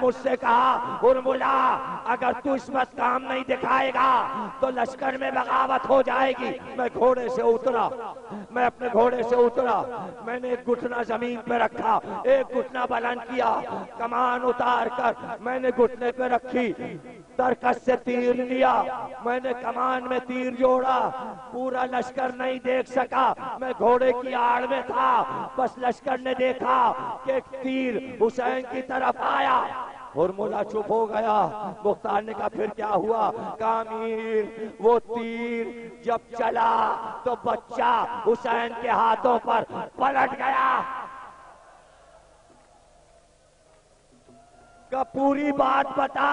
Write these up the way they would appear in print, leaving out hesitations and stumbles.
مجھ سے کہا ہرملا اگر تو اس وقت کام نہیں دکھائے گا تو لشکر میں بغاوت ہو جائے گی۔ میں گھوڑے سے اترا، میں اپنے گھوڑے سے اترا، میں نے ایک گھٹنا زمین پہ رکھا، ایک گھٹنا بلند کیا، کمان اتار کر میں نے گھٹنے پہ رکھی، ترکش سے تیر لیا، میں نے کمان میں تیر جوڑا، پورا لشکر نہیں دیکھ سکا، میں گھوڑے کی آڑ میں تھا، بس لشکر نے دیکھا کہ ایک تیر حسین کی طرف آیا۔ ہرملا چپ ہو گیا۔ مختار نے کہا پھر کیا ہوا؟ کہا امیر وہ تیر جب چلا تو بچہ حسین کے ہاتھوں پر پلٹ گیا۔ کہ پوری بات بتا۔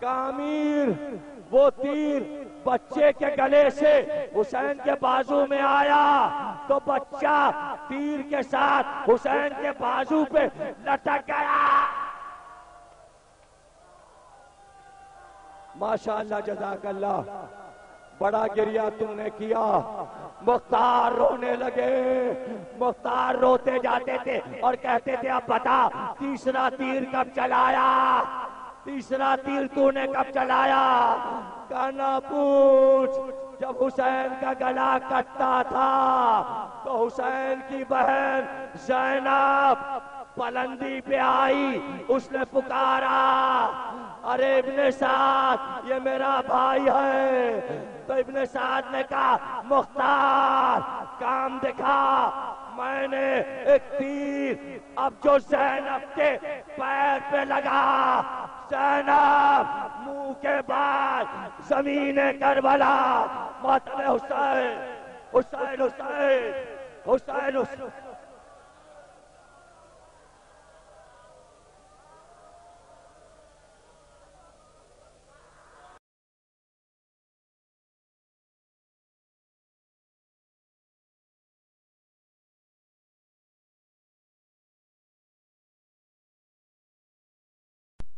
کہ امیر وہ تیر بچے کے گلے سے حسین کے بازو میں آیا تو بچہ تیر کے ساتھ حسین کے بازو پہ لٹک گیا۔ ماشاءاللہ، جزاک اللہ، بڑا گریہ تم نے کیا۔ مختار رونے لگے، مختار روتے جاتے تھے اور کہتے تھے اب بتا تیسرا تیر کب چلایا؟ تیسرا تیر تو نے کب چلایا؟ کہ نہ پوچھ، جب حسین کا گلا کٹتا تھا تو حسین کی بہن زینب پلندی پہ آئی، اس نے پکارا ارے ابن سعد یہ میرا بھائی ہے۔ تو ابن سعد نے کہا مختار کام دکھا۔ میں نے ایک تیر اب جو زینب کے پیر پہ لگا، زینب منہ کے بعد زمین کربلا، ماتم حسین حسین حسین حسین حسین۔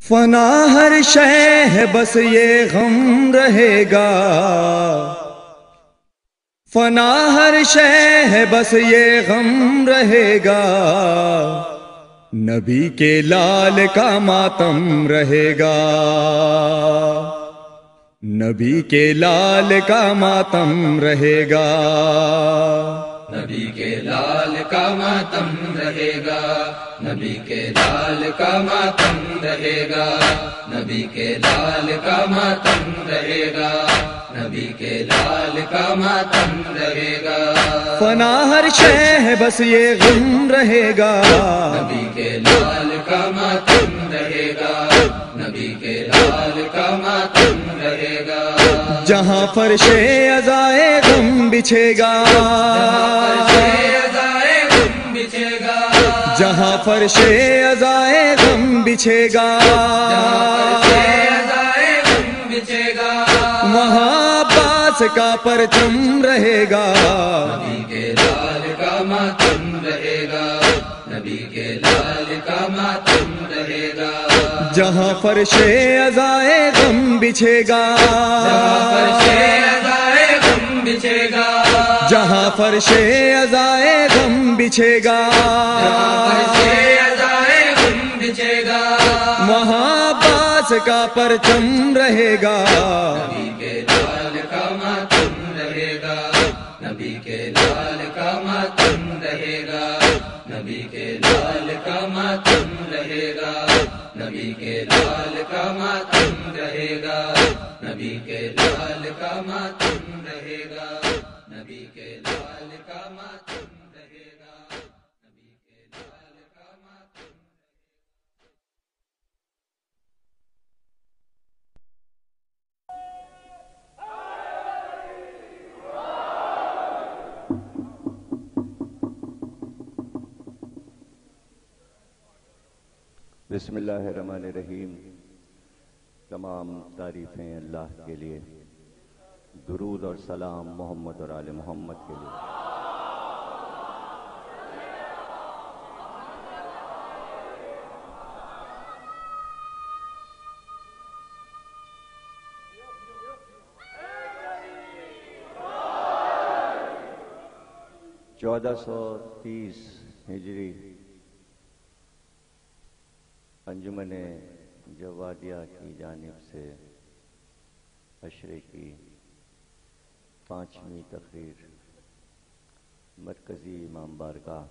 فنا ہر شے ہے بس یہ غم رہے گا، فنا ہر شے ہے بس یہ غم رہے گا، نبی کے لال کا ماتم رہے گا، نبی کے لال کا ماتم رہے گا، نبی کے لال کا ماتم رہے گا، نبی کے لال کا ماتم رہے گا، نبی کے لال کا ماتم رہے گا، نبی کے لال کا ماتم رہے گا۔ فنا ہر شے ہے بس یہ غم رہے گا، نبی کے لال کا ماتم رہے گا، نبی کے لال کا ماتم رہے گا۔ جہاں فرش عزائے غم بچھے گا، جہاں فرش عزائے غم بچھے گا، وہاں عباس کا پرچم رہے گا، نبی کے لال کا ماتم رہے گا، نبی کے لال کا ماتم رہے گا۔ جہاں فرش عزائے غم بچھے گا، جہاں فرش عزائے غم بچھے گا، وہاں عباس کا پرچم رہے گا، نبی کے لال کا ماتم رہے گا، نبی کے لال کا ماتم رہے گا، نبی کے لال کا ماتم رہے گا، نبی کے لال کا ماتم رہے گا، نبی کے لال کا ماتم رہے گا، نبی کے لال کا ماتم رہے گا، نبی کے لال کا ماتم۔ بسم اللہ الرحمن الرحیم۔ تمام تعریفیں اللہ کے لیے، درود اور سلام محمد اور آل محمد کے لیے۔ چودہ سو 30 ہجری انجمن جوادیہ کی جانب سے عشرے کی 5ویں تقریر مرکزی امام بارگاہ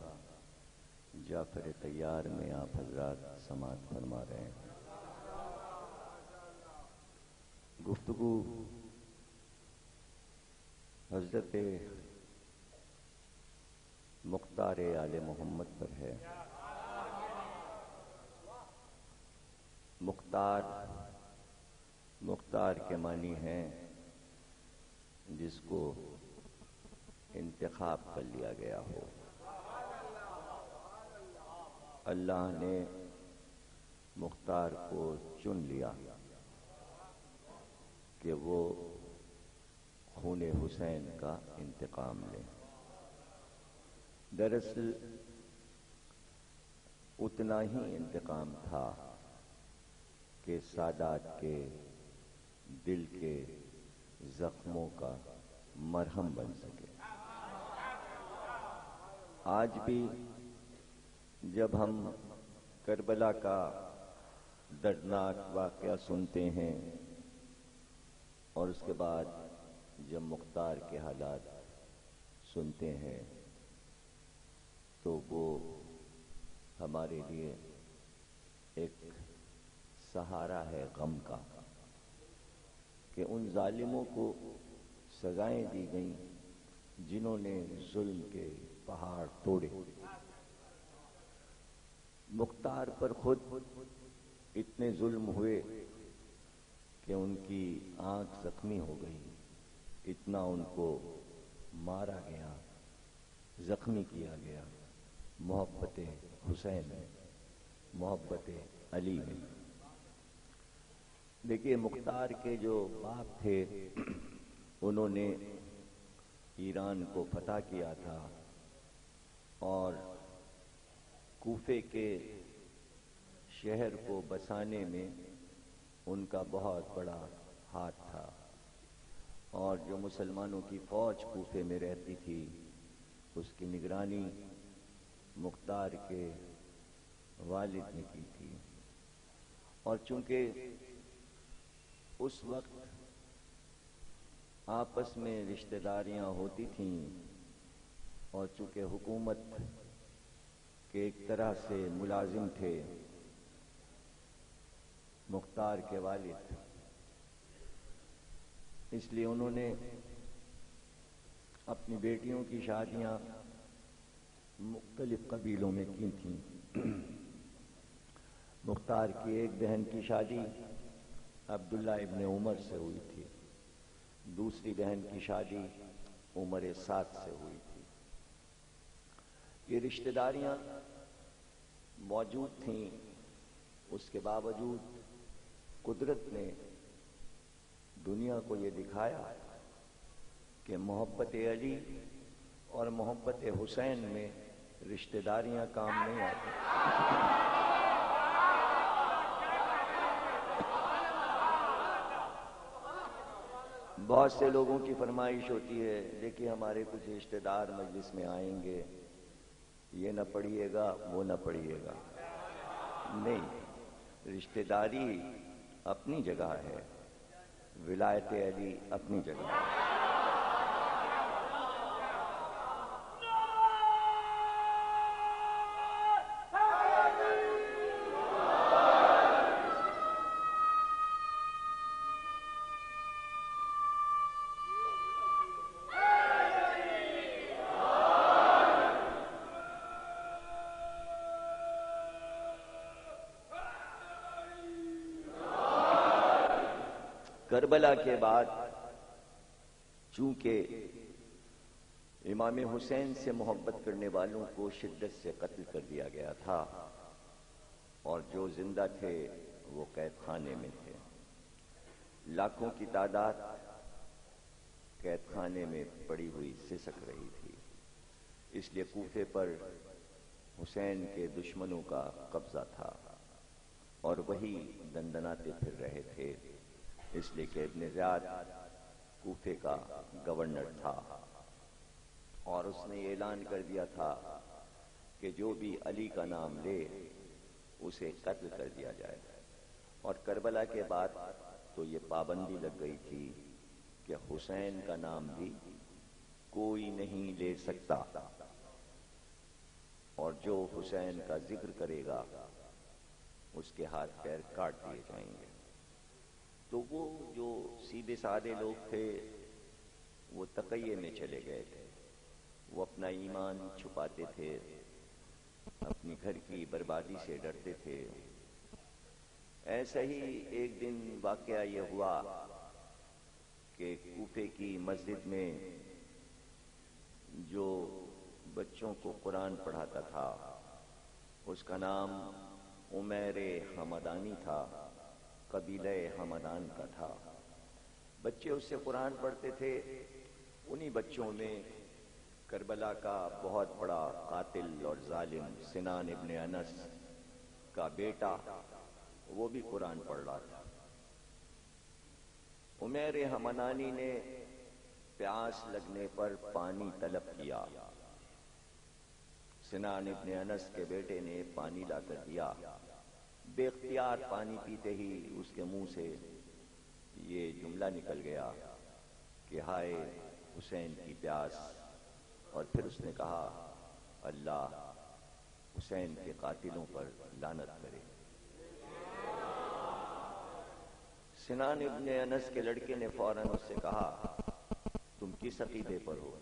جعفر طیار میں آپ حضرات سماعت فرما رہے ہیں۔ گفتگو حضرت مختار آل محمد پر ہے۔ مختار کے معنی ہیں جس کو انتخاب کر لیا گیا ہو۔ اللہ نے مختار کو چن لیا کہ وہ خون حسین کا انتقام لے۔ دراصل اتنا ہی انتقام تھا کہ سادات کے دل کے زخموں کا مرہم بن سکے۔ آج بھی جب ہم کربلا کا دردناک واقعہ سنتے ہیں اور اس کے بعد جب مختار کے حالات سنتے ہیں تو وہ ہمارے لیے ایک سہارا ہے غم کا کہ ان ظالموں کو سزائیں دی گئیں جنہوں نے ظلم کے پہاڑ توڑے۔ مختار پر خود اتنے ظلم ہوئے کہ ان کی آنکھ زخمی ہو گئی، اتنا ان کو مارا گیا، زخمی کیا گیا محبت حسین میں، محبت علی میں۔ دیکھیے مختار کے جو باپ تھے انہوں نے ایران کو فتح کیا تھا اور کوفے کے شہر کو بسانے میں ان کا بہت بڑا ہاتھ تھا، اور جو مسلمانوں کی فوج کوفے میں رہتی تھی اس کی نگرانی مختار کے والد نے کی تھی۔ اور چونکہ اس وقت آپس میں رشتہ داریاں ہوتی تھیں اور چونکہ حکومت کے ایک طرح سے ملازم تھے مختار کے والد، اس لیے انہوں نے اپنی بیٹیوں کی شادیاں مختلف قبیلوں میں کی تھیں۔ مختار کی ایک بہن کی شادی عبداللہ ابن عمر سے ہوئی تھی، دوسری بہن کی شادی عمر سعد سے ہوئی تھی۔ یہ رشتہ داریاں موجود تھیں، اس کے باوجود قدرت نے دنیا کو یہ دکھایا کہ محبت علی اور محبت حسین میں رشتہ داریاں کام نہیں آتی۔ بہت سے لوگوں کی فرمائش ہوتی ہے دیکھیے ہمارے کچھ رشتہ دار مجلس میں آئیں گے، یہ نہ پڑھیے گا وہ نہ پڑھیے گا۔ نہیں، رشتہ داری اپنی جگہ ہے، ولایت علی اپنی جگہ ہے۔ کربلا کے بعد چونکہ امام حسین سے محبت کرنے والوں کو شدت سے قتل کر دیا گیا تھا اور جو زندہ تھے وہ قید خانے میں تھے، لاکھوں کی تعداد قید خانے میں پڑی ہوئی سسک رہی تھی، اس لیے کوفے پر حسین کے دشمنوں کا قبضہ تھا اور وہی دندناتے پھر رہے تھے، اس لیے کہ ابن زیاد کوفے کا گورنر تھا اور اس نے اعلان کر دیا تھا کہ جو بھی علی کا نام لے اسے قتل کر دیا جائے۔ اور کربلا کے بعد تو یہ پابندی لگ گئی تھی کہ حسین کا نام بھی کوئی نہیں لے سکتا، اور جو حسین کا ذکر کرے گا اس کے ہاتھ پیر کاٹ دیے جائیں گے۔ تو وہ جو سیدھے سادے لوگ تھے وہ تقیے میں چلے گئے تھے، وہ اپنا ایمان چھپاتے تھے، اپنی گھر کی بربادی سے ڈرتے تھے۔ ایسا ہی ایک دن واقعہ یہ ہوا کہ کوفے کی مسجد میں جو بچوں کو قرآن پڑھاتا تھا اس کا نام عمیر حمدانی تھا، قبیلہ حمدان کا تھا۔ بچے اس سے قرآن پڑھتے تھے۔ انہی بچوں میں کربلا کا بہت بڑا قاتل اور ظالم سنان ابن انس کا بیٹا وہ بھی قرآن پڑھ رہا تھا۔ عمیر حمدانی نے پیاس لگنے پر پانی طلب کیا۔ سنان ابن انس کے بیٹے نے پانی لا کر دیا۔ بے اختیار پانی پیتے ہی اس کے منہ سے یہ جملہ نکل گیا کہ ہائے حسین کی پیاس، اور پھر اس نے کہا اللہ حسین کے قاتلوں پر لعنت کرے۔ سنان ابن انس کے لڑکے نے فوراً اس سے کہا تم کس عقیدے پر ہو؟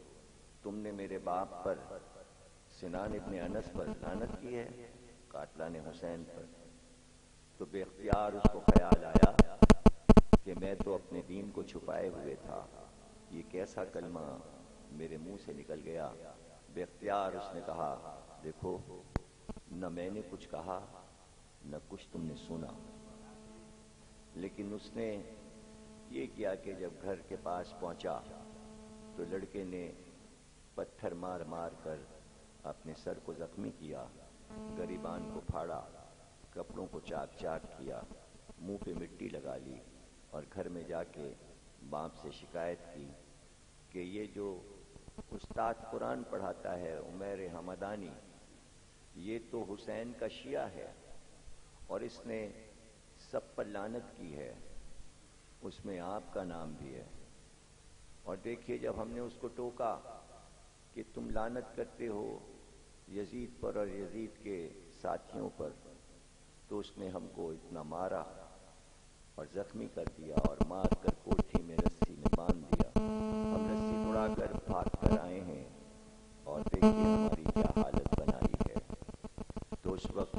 تم نے میرے باپ پر سنان ابن انس پر لعنت کی ہے، قاتلان حسین پر۔ تو بے اختیار اس کو خیال آیا کہ میں تو اپنے دین کو چھپائے ہوئے تھا، یہ کیسا کلمہ میرے منہ سے نکل گیا۔ بے اختیار اس نے کہا دیکھو نہ میں نے کچھ کہا نہ کچھ تم نے سنا۔ لیکن اس نے یہ کیا کہ جب گھر کے پاس پہنچا تو لڑکے نے پتھر مار مار کر اپنے سر کو زخمی کیا، گریبان کو پھاڑا، کپڑوں کو چاک چاک کیا، منہ پہ مٹی لگا لی، اور گھر میں جا کے باپ سے شکایت کی کہ یہ جو استاد قرآن پڑھاتا ہے عمیر حمدانی، یہ تو حسین کا شیعہ ہے اور اس نے سب پر لعنت کی ہے، اس میں آپ کا نام بھی ہے۔ اور دیکھیے جب ہم نے اس کو ٹوکا کہ تم لعنت کرتے ہو یزید پر اور یزید کے ساتھیوں پر، تو اس نے ہم کو اتنا مارا اور زخمی کر دیا اور مار کر کوٹھی میں رسی میں باندھ دیا۔ ہم رسی اڑا کر بھاگ کر آئے ہیں اور دیکھیے ہماری کیا حالت بنائی ہے۔ تو اس وقت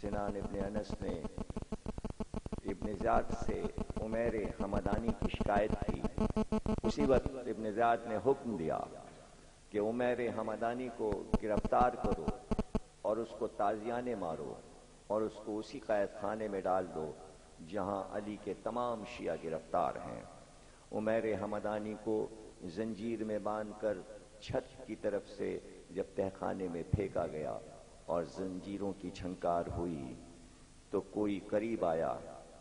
سنان ابن انس نے ابن زیاد سے عمیر حمدانی کی شکایت کی۔ اسی وقت ابن زیاد نے حکم دیا کہ عمیر حمدانی کو گرفتار کرو اور اس کو تازیانے مارو اور اس کو اسی قید خانے میں ڈال دو جہاں علی کے تمام شیعہ گرفتار ہیں۔ عمیر حمدانی کو زنجیر میں باندھ کر چھت کی طرف سے جب تہخانے میں پھینکا گیا اور زنجیروں کی جھنکار ہوئی تو کوئی قریب آیا،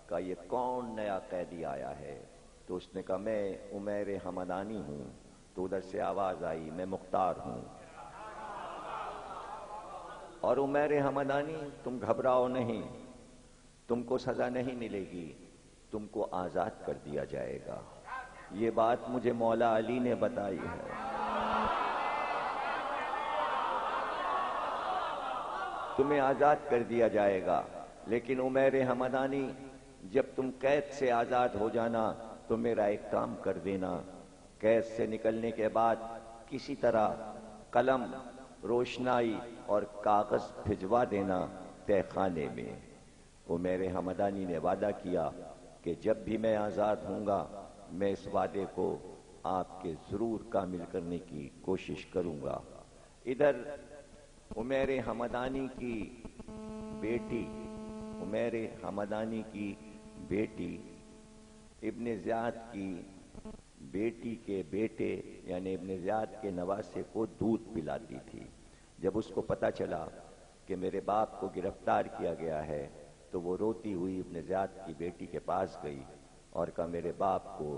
کہا یہ کون نیا قیدی آیا ہے؟ تو اس نے کہا میں عمیر حمدانی ہوں۔ تو ادھر سے آواز آئی میں مختار ہوں۔ اور عمیر حمدانی تم گھبراؤ نہیں، تم کو سزا نہیں ملے گی، تم کو آزاد کر دیا جائے گا۔ یہ بات مجھے مولا علی نے بتائی ہے۔ تمہیں آزاد کر دیا جائے گا، لیکن عمیر حمدانی جب تم قید سے آزاد ہو جانا تو میرا ایک کام کر دینا، قید سے نکلنے کے بعد کسی طرح قلم، روشنائی اور کاغذ بھجوا دینا تہ خانے میں۔ عمیر حمدانی نے وعدہ کیا کہ جب بھی میں آزاد ہوں گا میں اس وعدے کو آپ کے ضرور کامل کرنے کی کوشش کروں گا۔ ادھر عمیر حمدانی کی بیٹی، عمیر حمدانی کی بیٹی ابن زیاد کی بیٹی کے بیٹے یعنی ابن زیاد کے نواسے کو دودھ پلاتی تھی۔ جب اس کو پتہ چلا کہ میرے باپ کو گرفتار کیا گیا ہے تو وہ روتی ہوئی ابن زیاد کی بیٹی کے پاس گئی اور کہا میرے باپ کو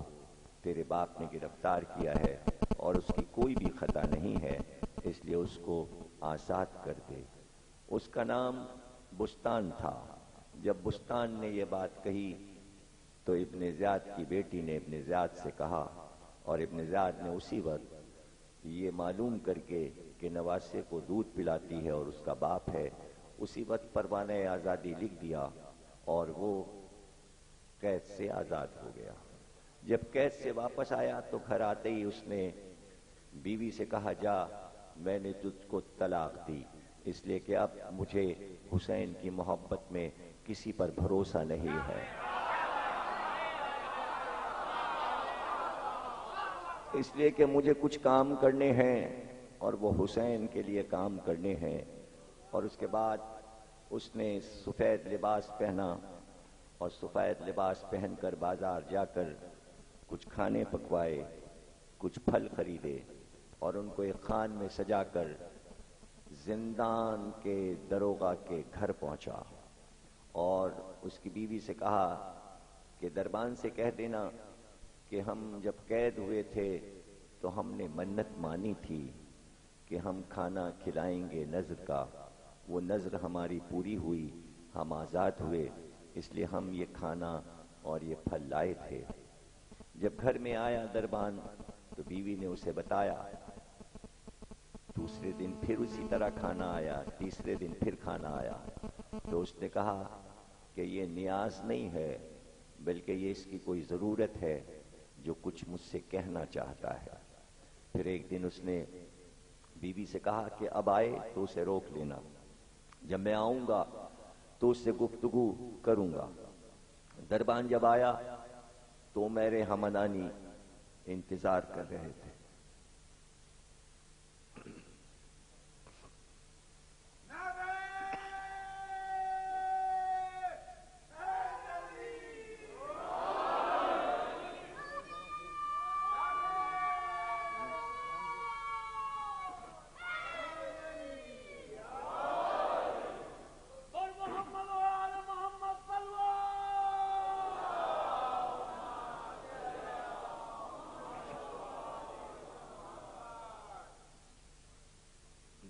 تیرے باپ نے گرفتار کیا ہے اور اس کی کوئی بھی خطا نہیں ہے، اس لیے اس کو آزاد کر دے۔ اس کا نام بستان تھا. جب بستان نے یہ بات کہی تو ابن زیاد کی بیٹی نے ابن زیاد سے کہا، اور ابن زیاد نے اسی وقت یہ معلوم کر کے کہ نواسے کو دودھ پلاتی ہے اور اس کا باپ ہے، اسی وقت پروانہ آزادی لکھ دیا اور وہ قید سے آزاد ہو گیا. جب قید سے واپس آیا تو گھر آتے ہی اس نے بیوی سے کہا، جا میں نے تجھ کو طلاق دی، اس لیے کہ اب مجھے حسین کی محبت میں کسی پر بھروسہ نہیں ہے، اس لیے کہ مجھے کچھ کام کرنے ہیں اور وہ حسین کے لیے کام کرنے ہیں. اور اس کے بعد اس نے سفید لباس پہنا اور سفید لباس پہن کر بازار جا کر کچھ کھانے پکوائے، کچھ پھل خریدے اور ان کو ایک خان میں سجا کر زندان کے دروغہ کے گھر پہنچا اور اس کی بیوی سے کہا کہ دربان سے کہہ دینا کہ ہم جب قید ہوئے تھے تو ہم نے منت مانی تھی کہ ہم کھانا کھلائیں گے نذر کا، وہ نذر ہماری پوری ہوئی، ہم آزاد ہوئے، اس لیے ہم یہ کھانا اور یہ پھل لائے تھے. جب گھر میں آیا دربان تو بیوی نے اسے بتایا. دوسرے دن پھر اسی طرح کھانا آیا، تیسرے دن پھر کھانا آیا تو اس نے کہا کہ یہ نیاز نہیں ہے بلکہ یہ اس کی کوئی ضرورت ہے جو کچھ مجھ سے کہنا چاہتا ہے. پھر ایک دن اس نے بیوی سے کہا کہ اب آئے تو اسے روک لینا، جب میں آؤں گا تو اس سے گفتگو کروں گا. دربان جب آیا تو میرے ہمدانی انتظار کر رہے تھے.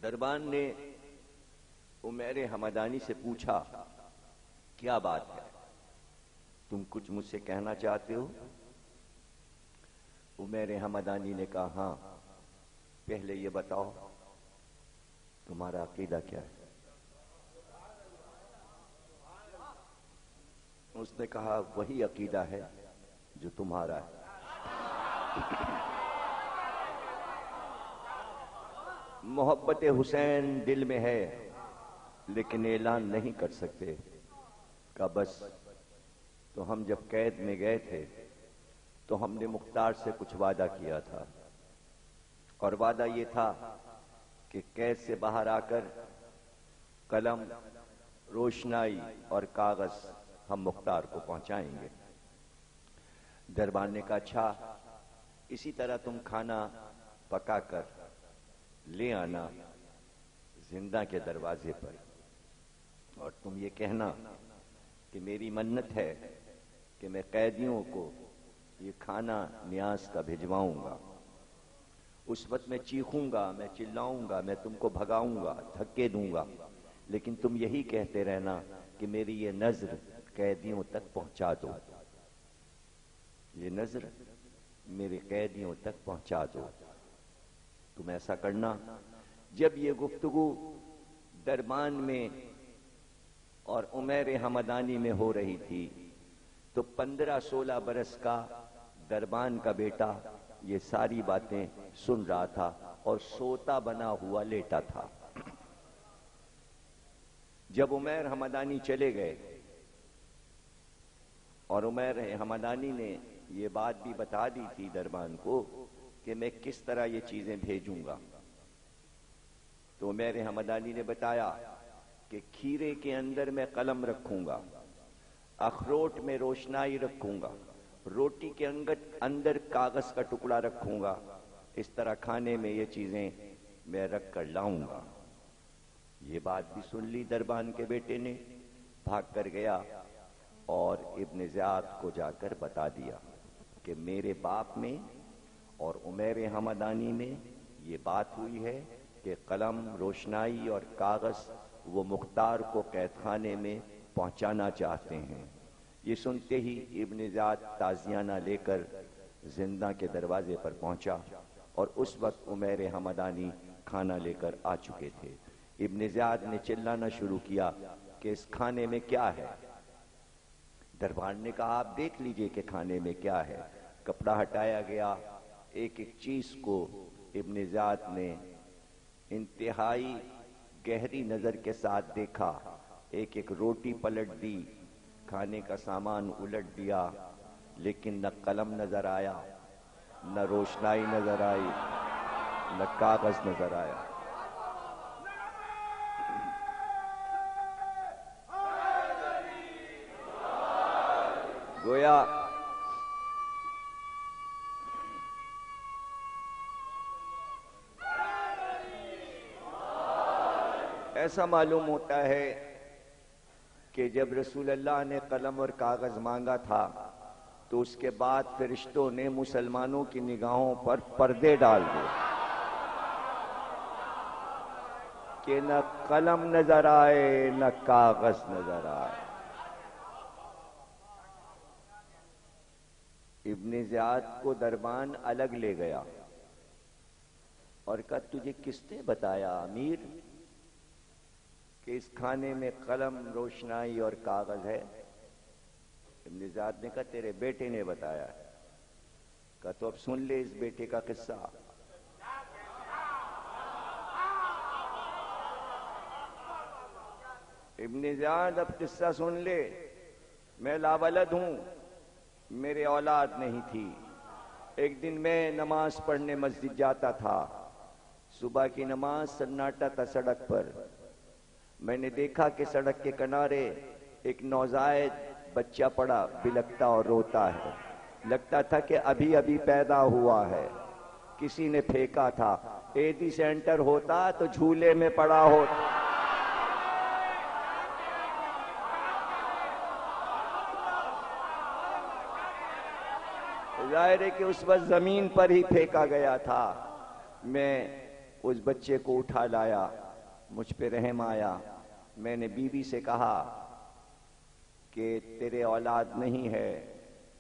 دربان نے عمیر حمدانی سے پوچھا، کیا بات ہے، تم کچھ مجھ سے کہنا چاہتے ہو؟ عمیر حمدانی نے کہا، ہاں، پہلے یہ بتاؤ تمہارا عقیدہ کیا ہے؟ اس نے کہا، وہی عقیدہ ہے جو تمہارا ہے. محبت حسین دل میں ہے لیکن اعلان نہیں کر سکتے. کہ بس تو ہم جب قید میں گئے تھے تو ہم نے مختار سے کچھ وعدہ کیا تھا اور وعدہ یہ تھا کہ قید سے باہر آ کر قلم، روشنائی اور کاغذ ہم مختار کو پہنچائیں گے. دربان نے کہا، اچھا اسی طرح تم کھانا پکا کر لے آنا زندہ کے دروازے پر اور تم یہ کہنا کہ میری منت ہے کہ میں قیدیوں کو یہ کھانا نیاز کا بھجواؤں گا. اس وقت میں چیخوں گا، میں چلاؤں گا، میں تم کو بھگاؤں گا، دھکے دوں گا، لیکن تم یہی کہتے رہنا کہ میری یہ نذر قیدیوں تک پہنچا دو، یہ نذر میرے قیدیوں تک پہنچا دو. تم ایسا کرنا. جب یہ گفتگو دربان میں اور عمیر حمدانی میں ہو رہی تھی تو 15-16 برس کا دربان کا بیٹا یہ ساری باتیں سن رہا تھا اور سوتا بنا ہوا لیٹا تھا. جب عمیر حمدانی چلے گئے اور عمیر حمدانی نے یہ بات بھی بتا دی تھی دربان کو کہ میں کس طرح یہ چیزیں بھیجوں گا، تو عمیر حمدانی نے بتایا کہ کھیرے کے اندر میں قلم رکھوں گا، اخروٹ میں روشنائی رکھوں گا، روٹی کے اندر کاغذ کا ٹکڑا رکھوں گا، اس طرح کھانے میں یہ چیزیں میں رکھ کر لاؤں گا. یہ بات بھی سن لی دربان کے بیٹے نے، بھاگ کر گیا اور ابن زیاد کو جا کر بتا دیا کہ میرے باپ میں اور عمیر حمدانی میں یہ بات ہوئی ہے کہ قلم، روشنائی اور کاغذ وہ مختار کو قید خانے میں پہنچانا چاہتے ہیں۔ یہ سنتے ہی ابن زیاد تازیانہ لے کر زندہ کے دروازے پر پہنچا اور اس وقت عمیر حمدانی کھانا لے کر آ چکے تھے۔ ابن زیاد نے چلانا شروع کیا کہ اس کھانے میں کیا ہے؟ دربار نے کہا آپ دیکھ لیجئے کہ کھانے میں کیا ہے۔ کپڑا ہٹایا گیا، ایک ایک چیز کو ابن زیاد نے انتہائی گہری نظر کے ساتھ دیکھا، ایک ایک روٹی پلٹ دی، کھانے کا سامان الٹ دیا، لیکن نہ قلم نظر آیا، نہ روشنائی نظر آئی، نہ کاغذ نظر آیا۔ گویا ایسا معلوم ہوتا ہے کہ جب رسول اللہ نے قلم اور کاغذ مانگا تھا تو اس کے بعد فرشتوں نے مسلمانوں کی نگاہوں پر پردے ڈال دیے کہ نہ قلم نظر آئے نہ کاغذ نظر آئے۔ ابن زیاد کو دربان الگ لے گیا اور کہا تجھے کس نے بتایا امیر کہ اس کھانے میں قلم، روشنائی اور کاغذ ہے؟ ابن زیاد نے کہا تیرے بیٹے نے بتایا ہے۔ کہا تو اب سن لے اس بیٹے کا قصہ۔ ابن زیاد اب قصہ سن لے، میں لاولد ہوں، میرے اولاد نہیں تھی۔ ایک دن میں نماز پڑھنے مسجد جاتا تھا، صبح کی نماز، سناٹا تھا سڑک پر۔ میں نے دیکھا کہ سڑک کے کنارے ایک نوزائید بچہ پڑا بلکتا اور روتا ہے، لگتا تھا کہ ابھی ابھی پیدا ہوا ہے، کسی نے پھینکا تھا۔ ایدی سینٹر ہوتا تو جھولے میں پڑا ہوتا۔ ظاہر ہے کہ اس وقت زمین پر ہی پھینکا گیا تھا۔ میں اس بچے کو اٹھا لایا، مجھ پہ رحم آیا۔ میں نے بیوی سے کہا کہ تیرے اولاد نہیں ہے،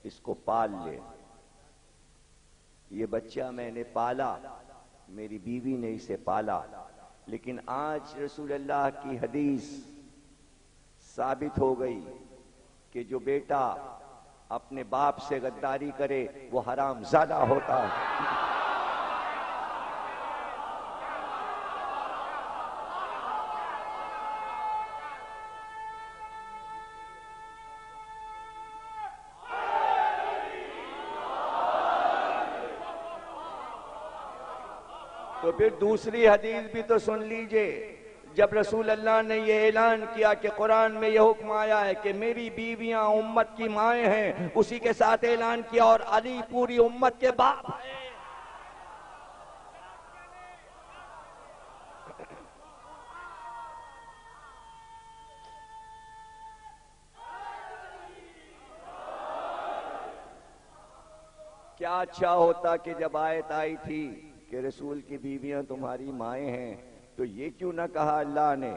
اس کو پال لے۔ یہ بچہ میں نے پالا، میری بیوی نے اسے پالا، لیکن آج رسول اللہ کی حدیث ثابت ہو گئی کہ جو بیٹا اپنے باپ سے غداری کرے وہ حرام زادہ ہوتا ہے۔ تو پھر دوسری حدیث بھی تو سن لیجئے، جب رسول اللہ نے یہ اعلان کیا کہ قرآن میں یہ حکم آیا ہے کہ میری بیویاں امت کی مائیں ہیں، اسی کے ساتھ اعلان کیا اور علی پوری امت کے باپ ہیں۔ کیا اچھا ہوتا کہ جب آیت آئی تھی کہ رسول کی بیویاں تمہاری مائیں ہیں تو یہ کیوں نہ کہا اللہ نے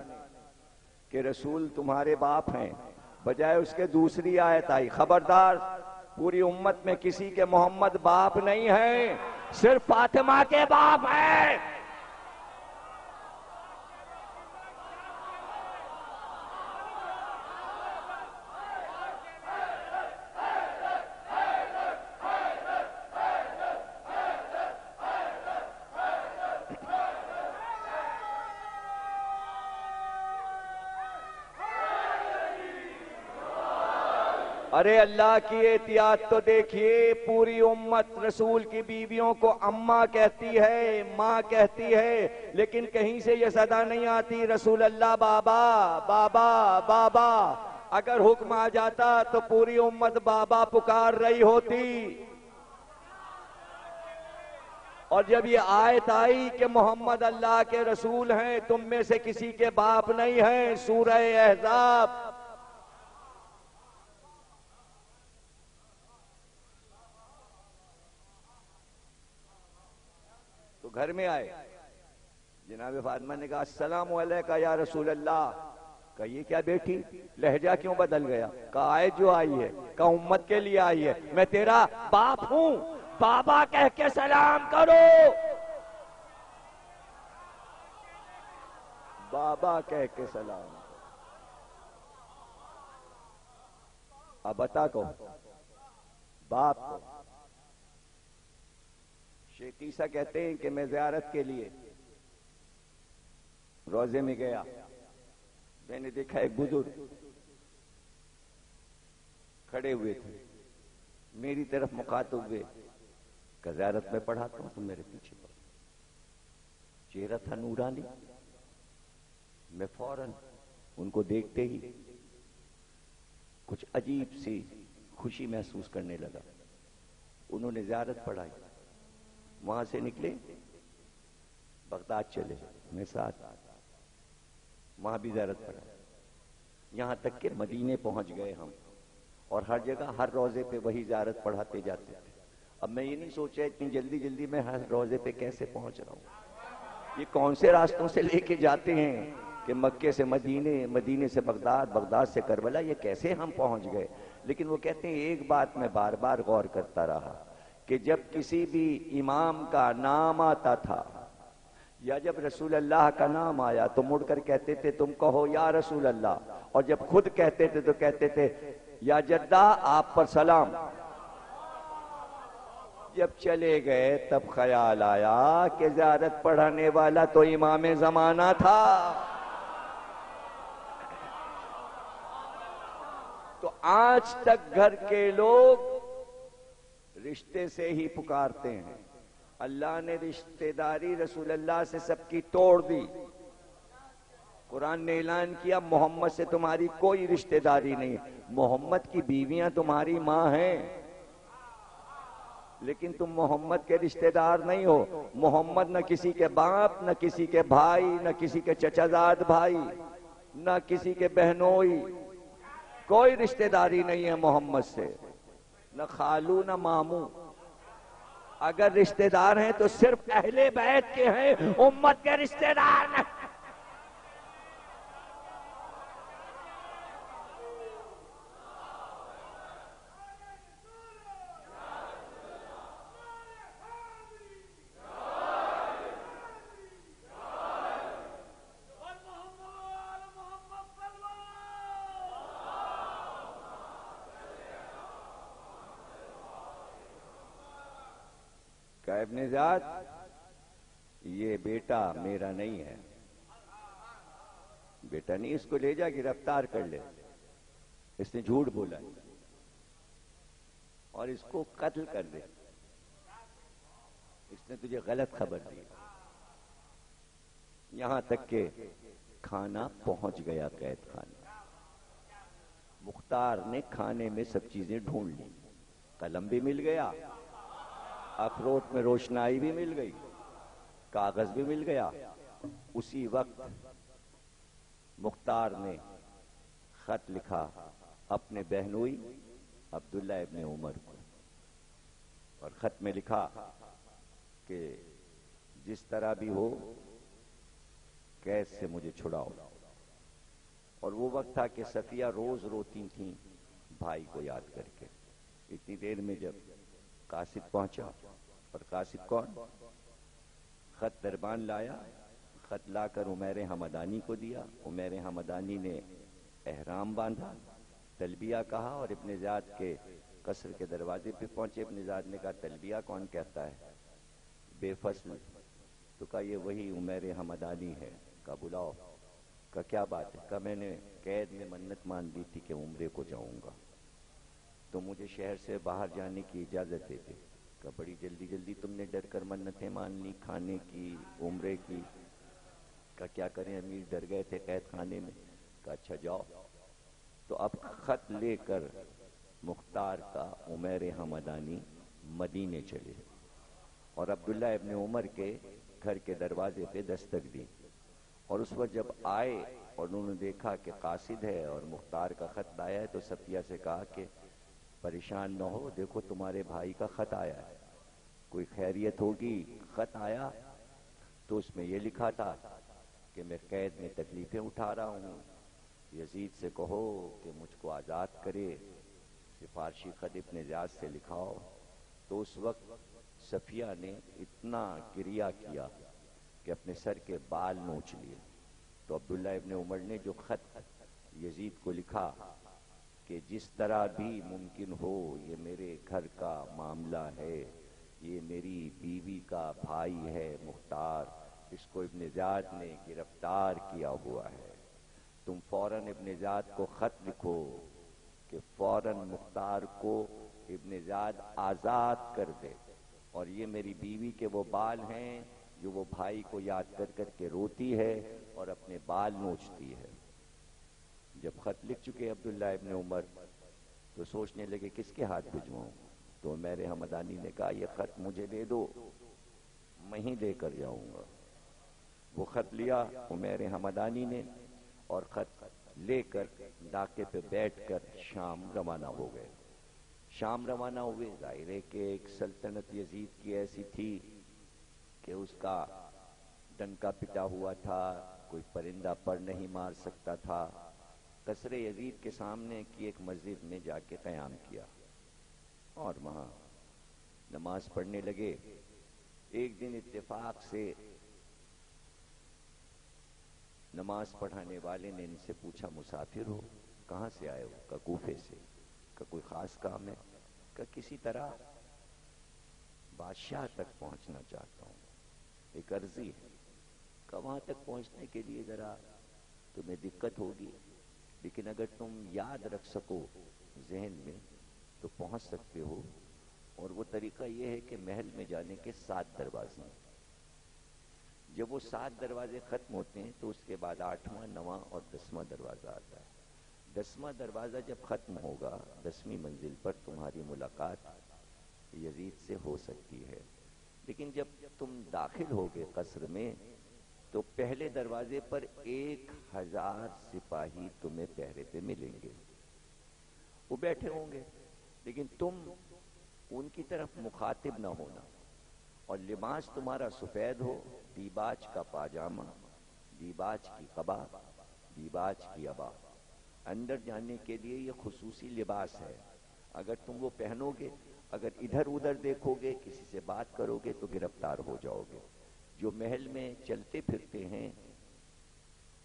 کہ رسول تمہارے باپ ہیں، بجائے اس کے دوسری آیت آئی خبردار پوری امت میں کسی کے محمد باپ نہیں ہیں، صرف فاطمہ کے باپ ہیں۔ ارے اللہ کی احتیاط تو دیکھیے، پوری امت رسول کی بیویوں کو اماں کہتی ہے، ماں کہتی ہے، لیکن کہیں سے یہ صدا نہیں آتی رسول اللہ بابا بابا بابا۔ اگر حکم آ جاتا تو پوری امت بابا پکار رہی ہوتی۔ اور جب یہ آیت آئی کہ محمد اللہ کے رسول ہیں، تم میں سے کسی کے باپ نہیں ہیں، سورہ احزاب، تو گھر میں آئے، جناب فاطمہ نے کہا السلام علیکہ یا رسول اللہ. کہا یہ کیا بیٹی لہجہ کیوں بدل گیا؟ کہا آئے جو آئی ہے، کہا امت کے لیے آئی ہے، میں تیرا باپ ہوں، بابا کہہ کے سلام کرو، بابا کہہ کے سلام. اب بتا کو باپ کو. شیخ عیسیٰ کہتے ہیں کہ میں زیارت کے لیے روزے میں گیا، میں نے دیکھا ایک بزرگ کھڑے ہوئے تھے، میری طرف مخاطب ہوئے کہ زیارت میں پڑھاتا ہوں، تم میرے پیچھے پڑھو. چہرہ تھا نورانی. میں فوراً ان کو دیکھتے ہی کچھ عجیب سی خوشی محسوس کرنے لگا. انہوں نے زیارت پڑھائی، وہاں سے نکلے بغداد چلے، میں ساتھ، وہاں بھی زیارت پڑھائی، یہاں تک کہ مدینے پہنچ گئے ہم، اور ہر جگہ ہر روزے پہ وہی زیارت پڑھاتے جاتے تھے. اب میں یہ نہیں سوچا اتنی جلدی جلدی میں ہر روزے پہ کیسے پہنچ رہا ہوں، یہ کون سے راستوں سے لے کے جاتے ہیں کہ مکے سے مدینے، مدینے سے بغداد، بغداد سے کربلا، یہ کیسے ہم پہنچ گئے. لیکن وہ کہتے ہیں ایک بات میں بار بار غور کرتا رہا کہ جب کسی بھی امام کا نام آتا تھا یا جب رسول اللہ کا نام آیا تو مڑ کر کہتے تھے تم کہو یا رسول اللہ، اور جب خود کہتے تھے تو کہتے تھے یا جدہ آپ پر سلام. جب چلے گئے تب خیال آیا کہ زیارت پڑھانے والا تو امام زمانہ تھا. تو آج تک گھر کے لوگ رشتے سے ہی پکارتے ہیں. اللہ نے رشتہ داری رسول اللہ سے سب کی توڑ دی. قرآن نے اعلان کیا محمد سے تمہاری کوئی رشتہ داری نہیں، محمد کی بیویاں تمہاری ماں ہیں لیکن تم محمد کے رشتہ دار نہیں ہو. محمد نہ کسی کے باپ، نہ کسی کے بھائی، نہ کسی کے چچا زاد بھائی، نہ کسی کے بہنوئی، کوئی رشتہ داری نہیں ہے محمد سے، نہ خالو نہ ماموں. اگر رشتہ دار ہیں تو صرف اہل بیت کے ہیں، امت کے رشتہ دار نہیں. کہ ابن ذات یہ بیٹا میرا نہیں ہے، بیٹا نہیں، اس کو لے جا گرفتار کر لے، اس نے جھوٹ بولا اور اس کو قتل کر دے، اس نے تجھے غلط خبر دی. یہاں تک کہ کھانا پہنچ گیا قید خانے. مختار نے کھانے میں سب چیزیں ڈھونڈ لی، قلم بھی مل گیا، اخروٹ میں روشنائی بھی مل گئی، کاغذ بھی مل گیا. اسی وقت مختار نے خط لکھا اپنے بہنوئی عبداللہ ابن عمر کو، اور خط میں لکھا کہ جس طرح بھی ہو قید سے مجھے چھڑاؤ. اور وہ وقت تھا کہ صفیہ روز روتی تھیں بھائی کو یاد کر کے. اتنی دیر میں جب قاصد پہنچا، اور قاصد کون؟ خط دربان لایا، خط لا کر عمیر حمدانی کو دیا. عمیر حمدانی نے احرام باندھا، تلبیہ کہا، اور ابن زیاد کے قصر کے دروازے پہ پہنچے. ابن زیاد نے کہا تلبیہ کون کہتا ہے بے فصل؟ تو کہا یہ وہی عمیر حمدانی ہے. کہا بلاؤ. کہا کیا بات ہے؟ کہا میں نے قید میں منت مان دی تھی کہ عمرے کو جاؤں گا، تو مجھے شہر سے باہر جانے کی اجازت دے دے. کہ بڑی جلدی جلدی تم نے ڈر کر منتیں مان لی، کھانے کی، عمرے کی. کہ کیا کریں امیر ڈر گئے تھے قید خانے میں. کہ اچھا جاؤ. تو اب خط لے کر مختار کا عمیر حمدانی مدینے چلے، اور عبداللہ ابن عمر کے گھر کے دروازے پہ دستک دی. اور اس وقت جب آئے اور انہوں نے دیکھا کہ قاصد ہے اور مختار کا خط آیا ہے، تو صفیہ سے کہا کہ پریشان نہ ہو، دیکھو تمہارے بھائی کا خط آیا ہے، کوئی خیریت ہوگی؟ خط آیا تو اس میں یہ لکھا تھا کہ میں قید میں تکلیفیں اٹھا رہا ہوں، یزید سے کہو کہ مجھ کو آزاد کرے، سفارشی خط ابن زیاد سے لکھاؤ۔ تو اس وقت صفیہ نے اتنا گریہ کیا کہ اپنے سر کے بال نوچ لیے۔ تو عبداللہ ابن عمر نے جو خط یزید کو لکھا کہ جس طرح بھی ممکن ہو یہ میرے گھر کا معاملہ ہے، یہ میری بیوی کا بھائی ہے مختار، اس کو ابن زیاد نے گرفتار کیا ہوا ہے، تم فوراً ابن زیاد کو خط لکھو کہ فوراً مختار کو ابن زیاد آزاد کر دے، اور یہ میری بیوی کے وہ بال ہیں جو وہ بھائی کو یاد کر کر کے روتی ہے اور اپنے بال نوچتی ہے۔ جب خط لکھ چکے عبداللہ ابن عمر تو سوچنے لگے کس کے ہاتھ بھجواؤں، تو عمیر حمدانی نے کہا یہ خط مجھے دے دو، میں ہی لے کر جاؤں گا۔ وہ خط لیا عمیر حمدانی نے اور خط لے کر ڈاکے پہ بیٹھ کر شام روانہ ہو گئے۔ شام روانہ ہوئے، ظاہر ہے کہ ایک سلطنت یزید کی ایسی تھی کہ اس کا ڈنکا پٹا ہوا تھا، کوئی پرندہ پر نہیں مار سکتا تھا۔ قصر یزید کے سامنے کی ایک مسجد میں جا کے قیام کیا اور وہاں نماز پڑھنے لگے۔ ایک دن اتفاق سے نماز پڑھانے والے نے ان سے پوچھا مسافر ہو، کہاں سے آئے ہو؟ کہا کوفے سے۔ کہا کوئی خاص کام ہے؟ کہا کسی طرح بادشاہ تک پہنچنا چاہتا ہوں، ایک عرضی ہے۔ کہا وہاں تک پہنچنے کے لیے ذرا تمہیں دقت ہوگی، لیکن اگر تم یاد رکھ سکو ذہن میں تو پہنچ سکتے ہو، اور وہ طریقہ یہ ہے کہ محل میں جانے کے 7 دروازے ہیں۔ جب وہ 7 دروازے ختم ہوتے ہیں تو اس کے بعد 8واں، 9واں اور 10واں دروازہ آتا ہے۔ 10واں دروازہ جب ختم ہوگا 10ویں منزل پر تمہاری ملاقات یزید سے ہو سکتی ہے، لیکن جب تم داخل ہوگے قصر میں تو پہلے دروازے پر 1000 سپاہی تمہیں پہرے پہ ملیں گے، وہ بیٹھے ہوں گے، لیکن تم ان کی طرف مخاطب نہ ہونا، اور لباس تمہارا سفید ہو، دیباج کا پاجامہ، دیباج کی قبا، دیباج کی عبا۔ اندر جانے کے لیے یہ خصوصی لباس ہے، اگر تم وہ پہنو گے، اگر ادھر ادھر دیکھو گے، کسی سے بات کرو گے تو گرفتار ہو جاؤ گے۔ جو محل میں چلتے پھرتے ہیں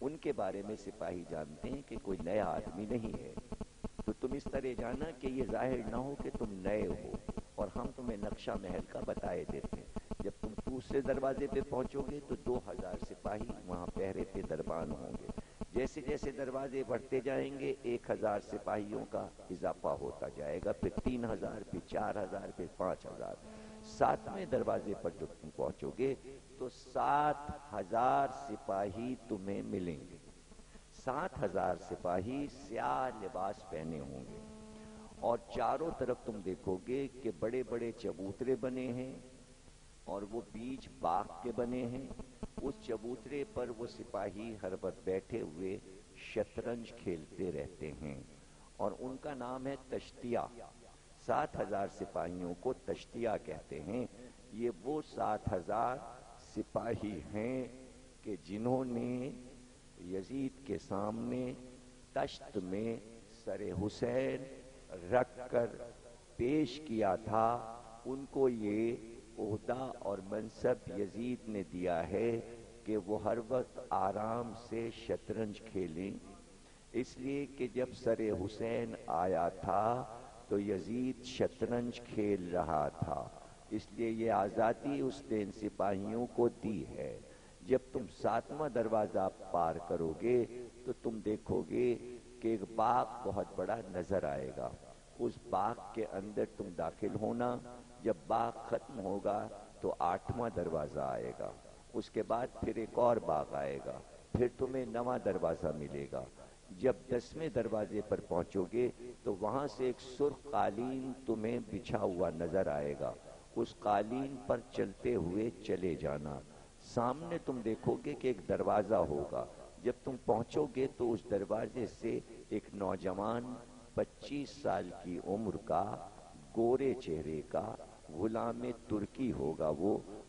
ان کے بارے میں سپاہی جانتے ہیں کہ کوئی نیا آدمی نہیں ہے، تو تم اس طرح جانا کہ یہ ظاہر نہ ہو کہ تم نئے ہو، اور ہم تمہیں نقشہ محل کا بتائے دیتے ہیں۔ جب تم دوسرے دروازے پہ پہنچو گے تو 2000 سپاہی وہاں پہرے پہ دربان ہوں گے۔ جیسے جیسے دروازے بڑھتے جائیں گے 1000 سپاہیوں کا اضافہ ہوتا جائے گا، پھر 3000، پھر 4000، پھر 5000۔ 7ویں دروازے پر جب تم پہنچو گے تو 7000 سپاہی تمہیں ملیں گے۔ 7000 سپاہی سیاہ لباس پہنے ہوں گے، اور چاروں طرف تم دیکھو گے کہ بڑے بڑے چبوترے بنے ہیں، اور وہ بیچ باغ کے بنے ہیں۔ اس چبوترے پر وہ سپاہی ہر وقت بیٹھے ہوئے شطرنج کھیلتے رہتے ہیں، اور ان کا نام ہے تشتیہ۔ 7000 سپاہیوں کو تشتیہ کہتے ہیں۔ یہ وہ 7000 سپاہی ہیں کہ جنہوں نے یزید کے سامنے تشت میں سر حسین رکھ کر پیش کیا تھا۔ ان کو یہ عہدہ اور منصب یزید نے دیا ہے کہ وہ ہر وقت آرام سے شطرنج کھیلیں، اس لیے کہ جب سر حسین آیا تھا تو یزید شطرنج کھیل رہا تھا، اس لیے یہ آزادی اس نے ان سپاہیوں کو دی ہے۔ جب تم 7واں دروازہ پار کرو گے تو تم دیکھو گے کہ ایک باغ بہت بڑا نظر آئے گا، اس باغ کے اندر تم داخل ہونا۔ جب باغ ختم ہوگا تو 8واں دروازہ آئے گا، اس کے بعد پھر ایک اور باغ آئے گا، پھر تمہیں 9واں دروازہ ملے گا۔ جب 10ویں دروازے پر پہنچو گے تو وہاں سے ایک سرخ قالین تمہیں بچھا ہوا نظر آئے گا، اس قالین پر چلتے ہوئے چلے جانا۔ سامنے تم دیکھو گے کہ ایک دروازہ ہوگا، جب تم پہنچو گے تو اس دروازے سے ایک نوجوان 25 سال کی عمر کا، گورے چہرے کا، غلام ترکی ہوگا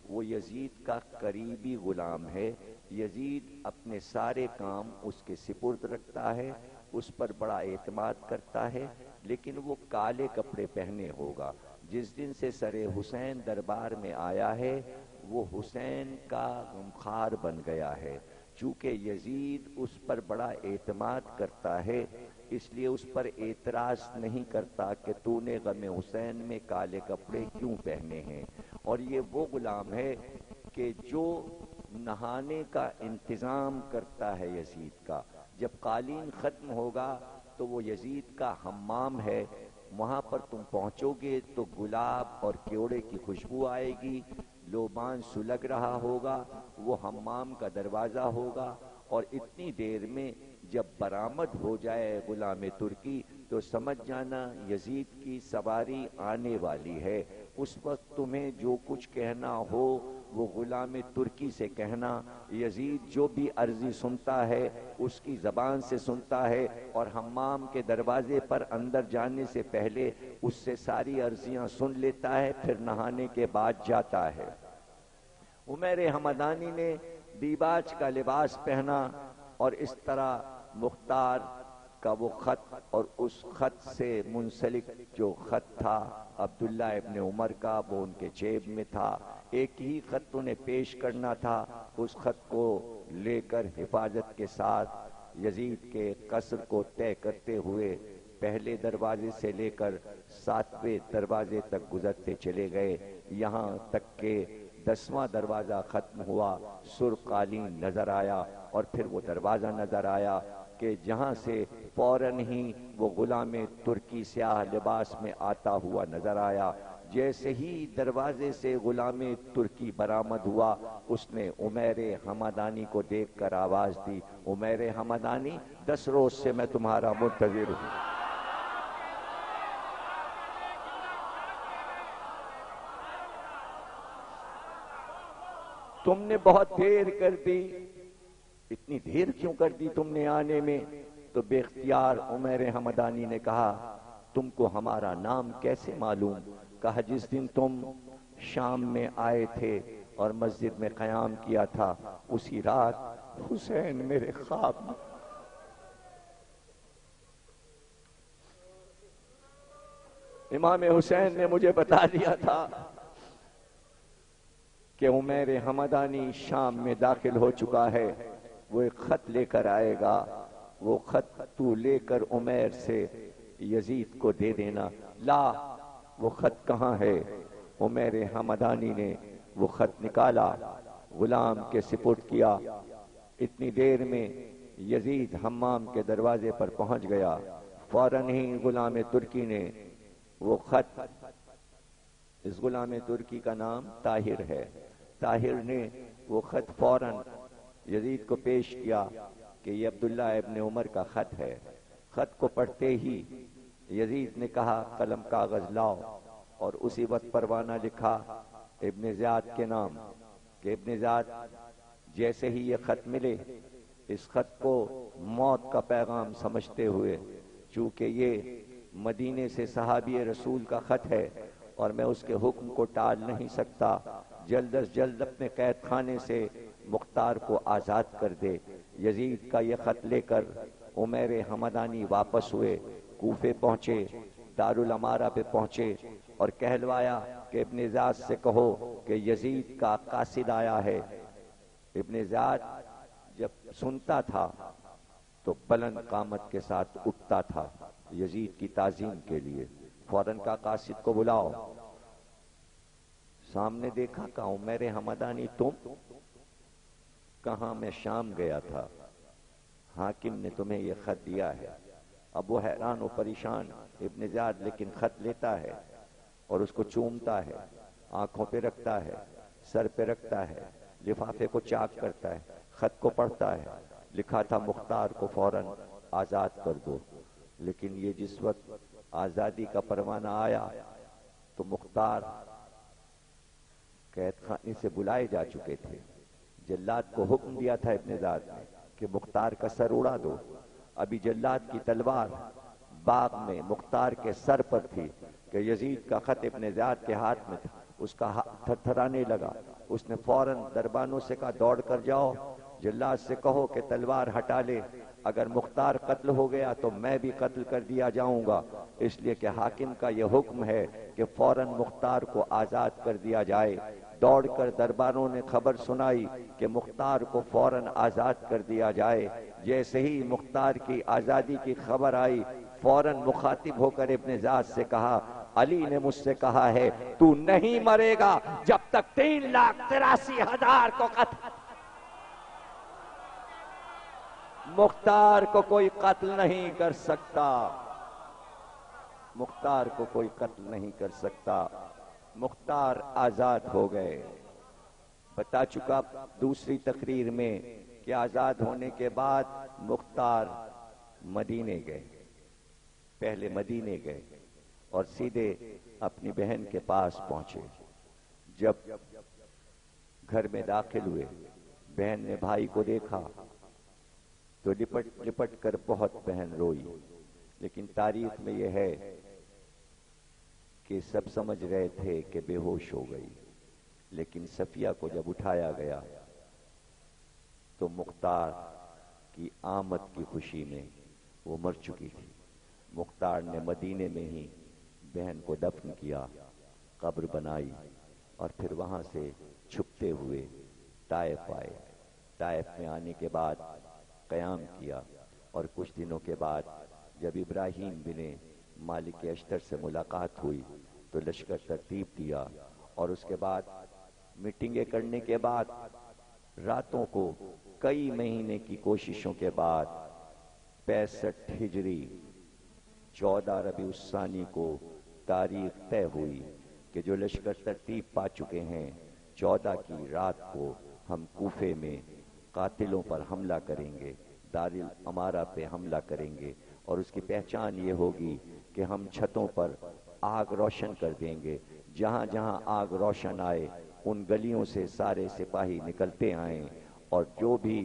وہ یزید کا قریبی غلام ہے. یزید اپنے سارے کام اس کے سپرد رکھتا ہے، اس پر بڑا اعتماد کرتا ہے، لیکن وہ کالے کپڑے پہنے ہوگا. جس دن سے سر حسین دربار میں آیا ہے وہ حسین کا غمخوار بن گیا ہے. چونکہ یزید اس پر بڑا اعتماد کرتا ہے اس لیے اس پر اعتراض نہیں کرتا کہ تو نے غم حسین میں کالے کپڑے کیوں پہنے ہیں. اور یہ وہ غلام ہے کہ جو نہانے کا انتظام کرتا ہے یزید کا. جب قالین ختم ہوگا تو وہ یزید کا حمام ہے، وہاں پر تم پہنچو گے تو گلاب اور کیوڑے کی خوشبو آئے گی، لوبان سلگ رہا ہوگا، وہ حمام کا دروازہ ہوگا، اور اتنی دیر میں جب برآمد ہو جائے غلام ترکی تو سمجھ جانا یزید کی سواری آنے والی ہے. اس وقت تمہیں جو کچھ کہنا ہو وہ غلام ترکی سے کہنا. یزید جو بھی عرضی سنتا ہے اس کی زبان سے سنتا ہے، اور حمام کے دروازے پر اندر جانے سے پہلے اس سے ساری عرضیاں سن لیتا ہے، پھر نہانے کے بعد جاتا ہے. عمیر حمدانی نے دیباج کا لباس پہنا اور اس طرح مختار کا وہ خط اور اس خط سے منسلک جو خط تھا عبداللہ ابن عمر کا وہ ان کے جیب میں تھا. ایک ہی خط انہیں پیش کرنا تھا. اس خط کو لے کر حفاظت کے ساتھ یزید کے قصر کو طے کرتے ہوئے پہلے دروازے سے لے کر 7ویں دروازے تک گزرتے چلے گئے، یہاں تک کہ 10واں دروازہ ختم ہوا. سرخ قالین نظر آیا اور پھر وہ دروازہ نظر آیا کہ جہاں سے فوراً ہی وہ غلام ترکی سیاہ لباس میں آتا ہوا نظر آیا. جیسے ہی دروازے سے غلام ترکی برآمد ہوا اس نے عمیر حمدانی کو دیکھ کر آواز دی، عمیر حمدانی 10 روز سے میں تمہارا منتظر ہوں. تم نے بہت دیر کر دی. اتنی دیر کیوں کر دی تم نے آنے میں؟ تو بے اختیار عمیر حمدانی نے کہا تم کو ہمارا نام کیسے معلوم؟ کہا جس دن تم شام میں آئے تھے اور مسجد میں قیام کیا تھا اسی رات حسین میرے خواب میں امام حسین نے مجھے بتا دیا تھا کہ عمیر حمدانی شام میں داخل ہو چکا ہے، وہ ایک خط لے کر آئے گا، وہ خط تو لے کر عمیر سے یزید کو دے دینا. لا، وہ خط کہاں ہے؟ عمیر حمدانی نے وہ خط نکالا، غلام کے سپرد کیا. اتنی دیر میں یزید حمام کے دروازے پر پہنچ گیا. فوراً ہی غلام ترکی نے وہ خط، اس غلام ترکی کا نام طاہر ہے، طاہر نے وہ خط فوراً یزید کو پیش کیا کہ یہ عبداللہ ابن عمر کا خط ہے. خط کو پڑھتے ہی یزید نے کہا قلم کاغذ لاؤ، اور اسی وقت پروانہ لکھا ابن زیاد کے نام کہ ابن زیاد جیسے ہی یہ خط ملے اس خط کو موت کا پیغام سمجھتے ہوئے، چونکہ یہ مدینے سے صحابی رسول کا خط ہے اور میں اس کے حکم کو ٹال نہیں سکتا، جلد از جلد اپنے قید خانے سے مختار کو آزاد کر دے. یزید کا یہ خط لے کر عمیر حمدانی واپس ہوئے، کوفے پہنچے، دارالامارہ پہ پہنچے اور کہلوایا کہ ابن زیاد سے کہو کہ یزید کا قاصد آیا ہے. ابن زیاد جب سنتا تھا تو بلند قامت کے ساتھ اٹھتا تھا یزید کی تعظیم کے لیے. فوراً کا قاصد کو بلاؤ. سامنے دیکھا کہ عمیر حمدانی تم؟ کہاں میں شام گیا تھا، حاکم نے تمہیں یہ خط دیا ہے. اب وہ حیران و پریشان ابن زیاد لیکن خط لیتا ہے اور اس کو چومتا ہے، آنکھوں پہ رکھتا ہے، سر پہ رکھتا ہے، لفافے کو چاک کرتا ہے، خط کو پڑھتا ہے. لکھا تھا مختار کو فوراً آزاد کر دو. لیکن یہ جس وقت آزادی کا پروانہ آیا تو مختار قید خانے سے بلائے جا چکے تھے. جلاد کو حکم دیا تھا ابن زیاد نے کہ مختار کا سر اڑا دو. ابھی جلاد کی تلوار باغ میں مختار کے سر پر تھی کہ یزید کا خط ابن زیاد کے ہاتھ میں تھا، اس کا تھر تھرانے لگا۔ اس نے فوراً دربانوں سے کہا دوڑ کر جاؤ، جلاد سے کہو کہ تلوار ہٹا لے، اگر مختار قتل ہو گیا تو میں بھی قتل کر دیا جاؤں گا، اس لیے کہ حاکم کا یہ حکم ہے کہ فوراً مختار کو آزاد کر دیا جائے۔ دوڑ کر درباروں نے خبر سنائی کہ مختار کو فوراً آزاد کر دیا جائے۔ جیسے ہی مختار کی آزادی کی خبر آئی، فوراً مخاطب ہو کر ابن زیاد سے کہا علی نے مجھ سے کہا ہے تو نہیں مرے گا جب تک 3,83,000 کو قتل۔ مختار کو کوئی قتل نہیں کر سکتا، مختار کو کوئی قتل نہیں کر سکتا۔ مختار آزاد ہو گئے۔ بتا چکا دوسری تقریر میں کہ آزاد ہونے کے بعد مختار مدینے گئے، پہلے مدینے گئے اور سیدھے اپنی بہن کے پاس پہنچے۔ جب گھر میں داخل ہوئے، بہن نے بھائی کو دیکھا تو لپٹ لپٹ کر بہت بہن روئی، لیکن تاریخ میں یہ ہے کہ سب سمجھ رہے تھے کہ بے ہوش ہو گئی، لیکن صفیہ کو جب اٹھایا گیا تو مختار کی آمد کی خوشی میں وہ مر چکی تھی۔ مختار نے مدینے میں ہی بہن کو دفن کیا، قبر بنائی اور پھر وہاں سے چھپتے ہوئے طائف آئے۔ طائف میں آنے کے بعد قیام کیا اور کچھ دنوں کے بعد جب ابراہیم بن مالک اشتر سے ملاقات ہوئی تو لشکر ترتیب دیا، اور اس کے بعد میٹنگیں کرنے کے بعد راتوں کو کئی مہینے کی کوششوں کے بعد 65 ہجری 14 ربیع الثانی کو تاریخ طے ہوئی کہ جو لشکر ترتیب پا چکے ہیں 14 کی رات کو ہم کوفے میں قاتلوں پر حملہ کریں گے، دار الامارہ پہ حملہ کریں گے، اور اس کی پہچان یہ ہوگی کہ ہم چھتوں پر آگ روشن کر دیں گے، جہاں جہاں آگ روشن آئے ان گلیوں سے سارے سپاہی نکلتے آئیں، اور جو بھی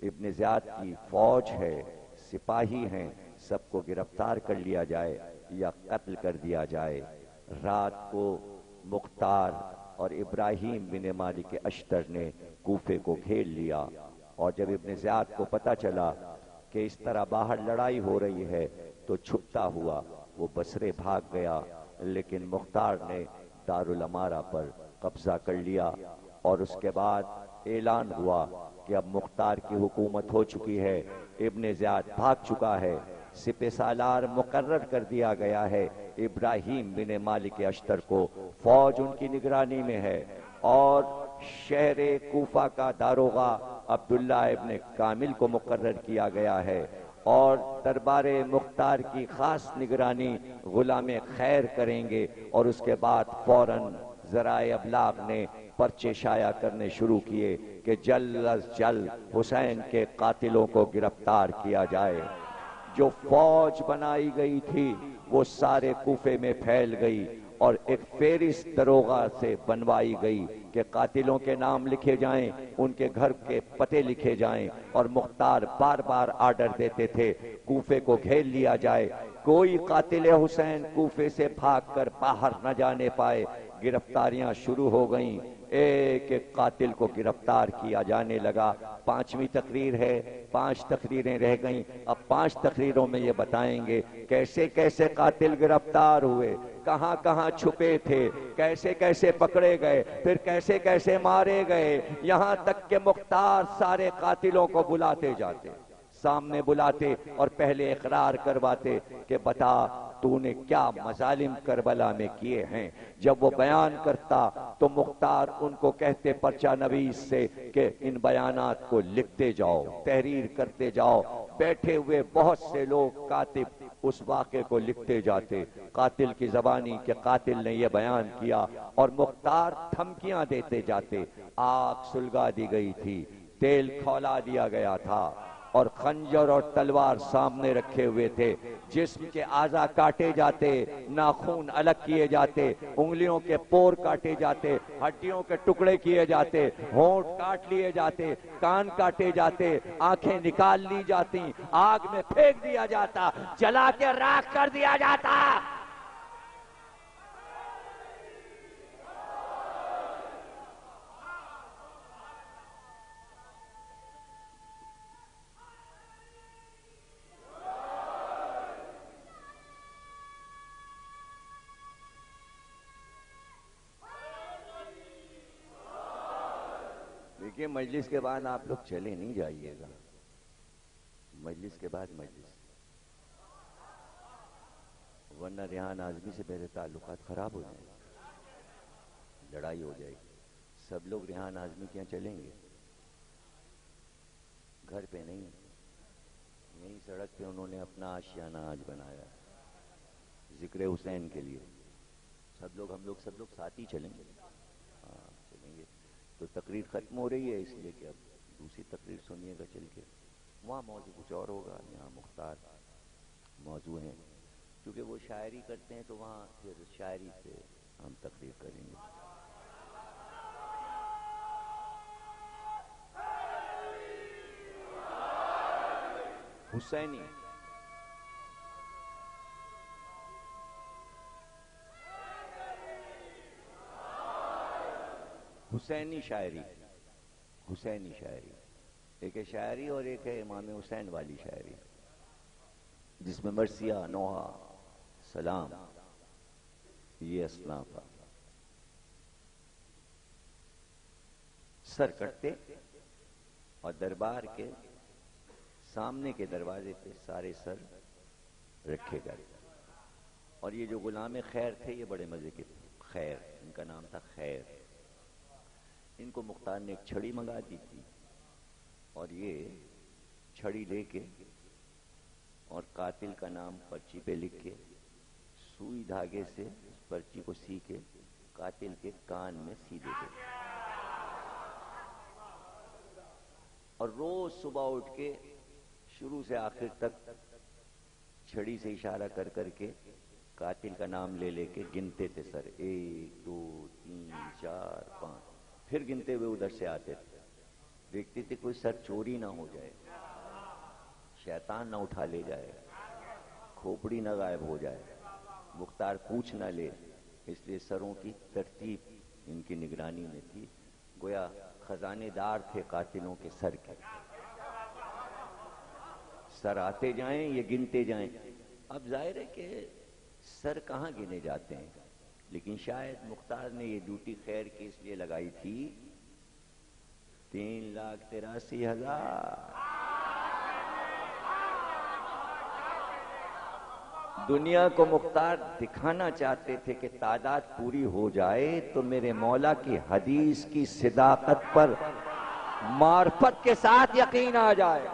ابن زیاد کی فوج ہے، سپاہی ہیں، سب کو گرفتار کر لیا جائے یا قتل کر دیا جائے۔ رات کو مختار اور ابراہیم بن مالک اشتر نے کوفے کو گھیر لیا، اور جب ابن زیاد کو پتا چلا کہ اس طرح باہر لڑائی ہو رہی ہے تو چھپتا ہوا وہ بصرے بھاگ گیا، لیکن مختار نے دارالامارہ پر قبضہ کر لیا، اور اس کے بعد اعلان ہوا کہ اب مختار کی حکومت ہو چکی ہے، ابن زیاد بھاگ چکا ہے، سپہ سالار مقرر کر دیا گیا ہے، ابراہیم بن مالک اشتر کو فوج ان کی نگرانی میں ہے، اور شہر کوفہ کا داروغہ عبداللہ ابن کامل کو مقرر کیا گیا ہے، اور دربار مختار کی خاص نگرانی غلام خیر کریں گے، اور اس کے بعد فوراً ذرائع ابلاغ نے پرچے شائع کرنے شروع کیے کہ جلد از جلد حسین کے قاتلوں کو گرفتار کیا جائے۔ جو فوج بنائی گئی تھی وہ سارے کوفے میں پھیل گئی، اور ایک فہرست داروغہ سے بنوائی گئی کہ قاتلوں کے نام لکھے جائیں، ان کے گھر کے پتے لکھے جائیں، اور مختار بار بار آرڈر دیتے تھے کوفے کو گھیر لیا جائے، کوئی قاتل حسین کوفے سے بھاگ کر باہر نہ جانے پائے۔ گرفتاریاں شروع ہو گئیں، ایک ایک قاتل کو گرفتار کیا جانے لگا۔ 5ویں تقریر ہے، 5 تقریریں رہ گئیں، اب 5 تقریروں میں یہ بتائیں گے کیسے کیسے قاتل گرفتار ہوئے، کہاں کہاں چھپے تھے، کیسے کیسے پکڑے گئے، پھر کیسے کیسے مارے گئے، یہاں تک کہ مختار سارے قاتلوں کو بلاتے جاتے، سامنے بلاتے اور پہلے اقرار کرواتے کہ بتا تو نے کیا مظالم کربلا میں کیے ہیں۔ جب وہ بیان کرتا تو مختار ان کو کہتے پرچہ نویس سے کہ ان بیانات کو لکھتے جاؤ، تحریر کرتے جاؤ۔ بیٹھے ہوئے بہت سے لوگ کاتب اس واقعے کو لکھتے جاتے، قاتل کی زبانی کہ قاتل نے یہ بیان کیا، اور مختار دھمکیاں دیتے جاتے۔ آگ سلگا دی گئی تھی، تیل کھولا دیا گیا تھا، اور خنجر اور تلوار سامنے رکھے ہوئے تھے، جسم کے اعضاء کاٹے جاتے، ناخون الگ کیے جاتے، انگلیوں کے پور کاٹے جاتے، ہڈیوں کے ٹکڑے کیے جاتے، ہونٹ کاٹ لیے جاتے، کان کاٹے جاتے، آنکھیں نکال لی جاتی، آگ میں پھینک دیا جاتا، جلا کے راکھ کر دیا جاتا۔ دیکھیں مجلس کے بعد آپ لوگ چلے نہیں جائیے گا، مجلس کے بعد مجلس، ورنہ ریحان اعظمی سے میرے تعلقات خراب ہو جائیں گے، لڑائی ہو جائے گی۔ سب لوگ ریحان اعظمی کے یہاں چلیں گے، گھر پہ نہیں، یہیں سڑک پہ انہوں نے اپنا آشیانہ آج بنایا ذکر حسین کے لیے۔ سب لوگ ہم لوگ سب لوگ ساتھ ہی چلیں گے، ہاں چلیں گے۔ تو تقریر ختم ہو رہی ہے، اس لیے کہ اب دوسری تقریر سنیے گا چل کے، وہاں موضوع کچھ اور ہوگا، یہاں مختار موضوع ہیں، کیونکہ وہ شاعری کرتے ہیں تو وہاں پھر شاعری پہ ہم تقریر کریں گے۔ حسینی حسینی شاعری، حسینی شاعری، ایک ہے شاعری اور ایک ہے امام حسین والی شاعری، جس میں مرثیہ، نوحہ، سلام، یہ اصناف سر کٹتے اور دربار کے سامنے کے دروازے پہ سارے سر رکھے گئے، اور یہ جو غلام خیر تھے یہ بڑے مزے کے تھے، خیر ان کا نام تھا، خیر، ان کو مختار نے ایک چھڑی منگا دی تھی، اور یہ چھڑی لے کے اور قاتل کا نام پرچی پہ لکھ کے سوئی دھاگے سے اس پرچی کو سی کے قاتل کے کان میں سی دیتے تھے، اور روز صبح اٹھ کے شروع سے آخر تک چھڑی سے اشارہ کر کر کے قاتل کا نام لے لے کے گنتے تھے سر، 1 2 3 4 5، پھر گنتے ہوئے ادھر سے آتے تھے، دیکھتے تھے کوئی سر چوری نہ ہو جائے، شیطان نہ اٹھا لے جائے، کھوپڑی نہ غائب ہو جائے، مختار پوچھ نہ لے، اس لیے سروں کی ترتیب ان کی نگرانی میں تھی، گویا خزانے دار تھے قاتلوں کے سر کے، سر آتے جائیں یہ گنتے جائیں۔ اب ظاہر ہے کہ سر کہاں گنے جاتے ہیں، لیکن شاید مختار نے یہ ڈیوٹی خیر کی اس لیے لگائی تھی 3,83,000۔ دنیا کو مختار دکھانا چاہتے تھے کہ تعداد پوری ہو جائے تو میرے مولا کی حدیث کی صداقت پر معرفت کے ساتھ یقین آ جائے،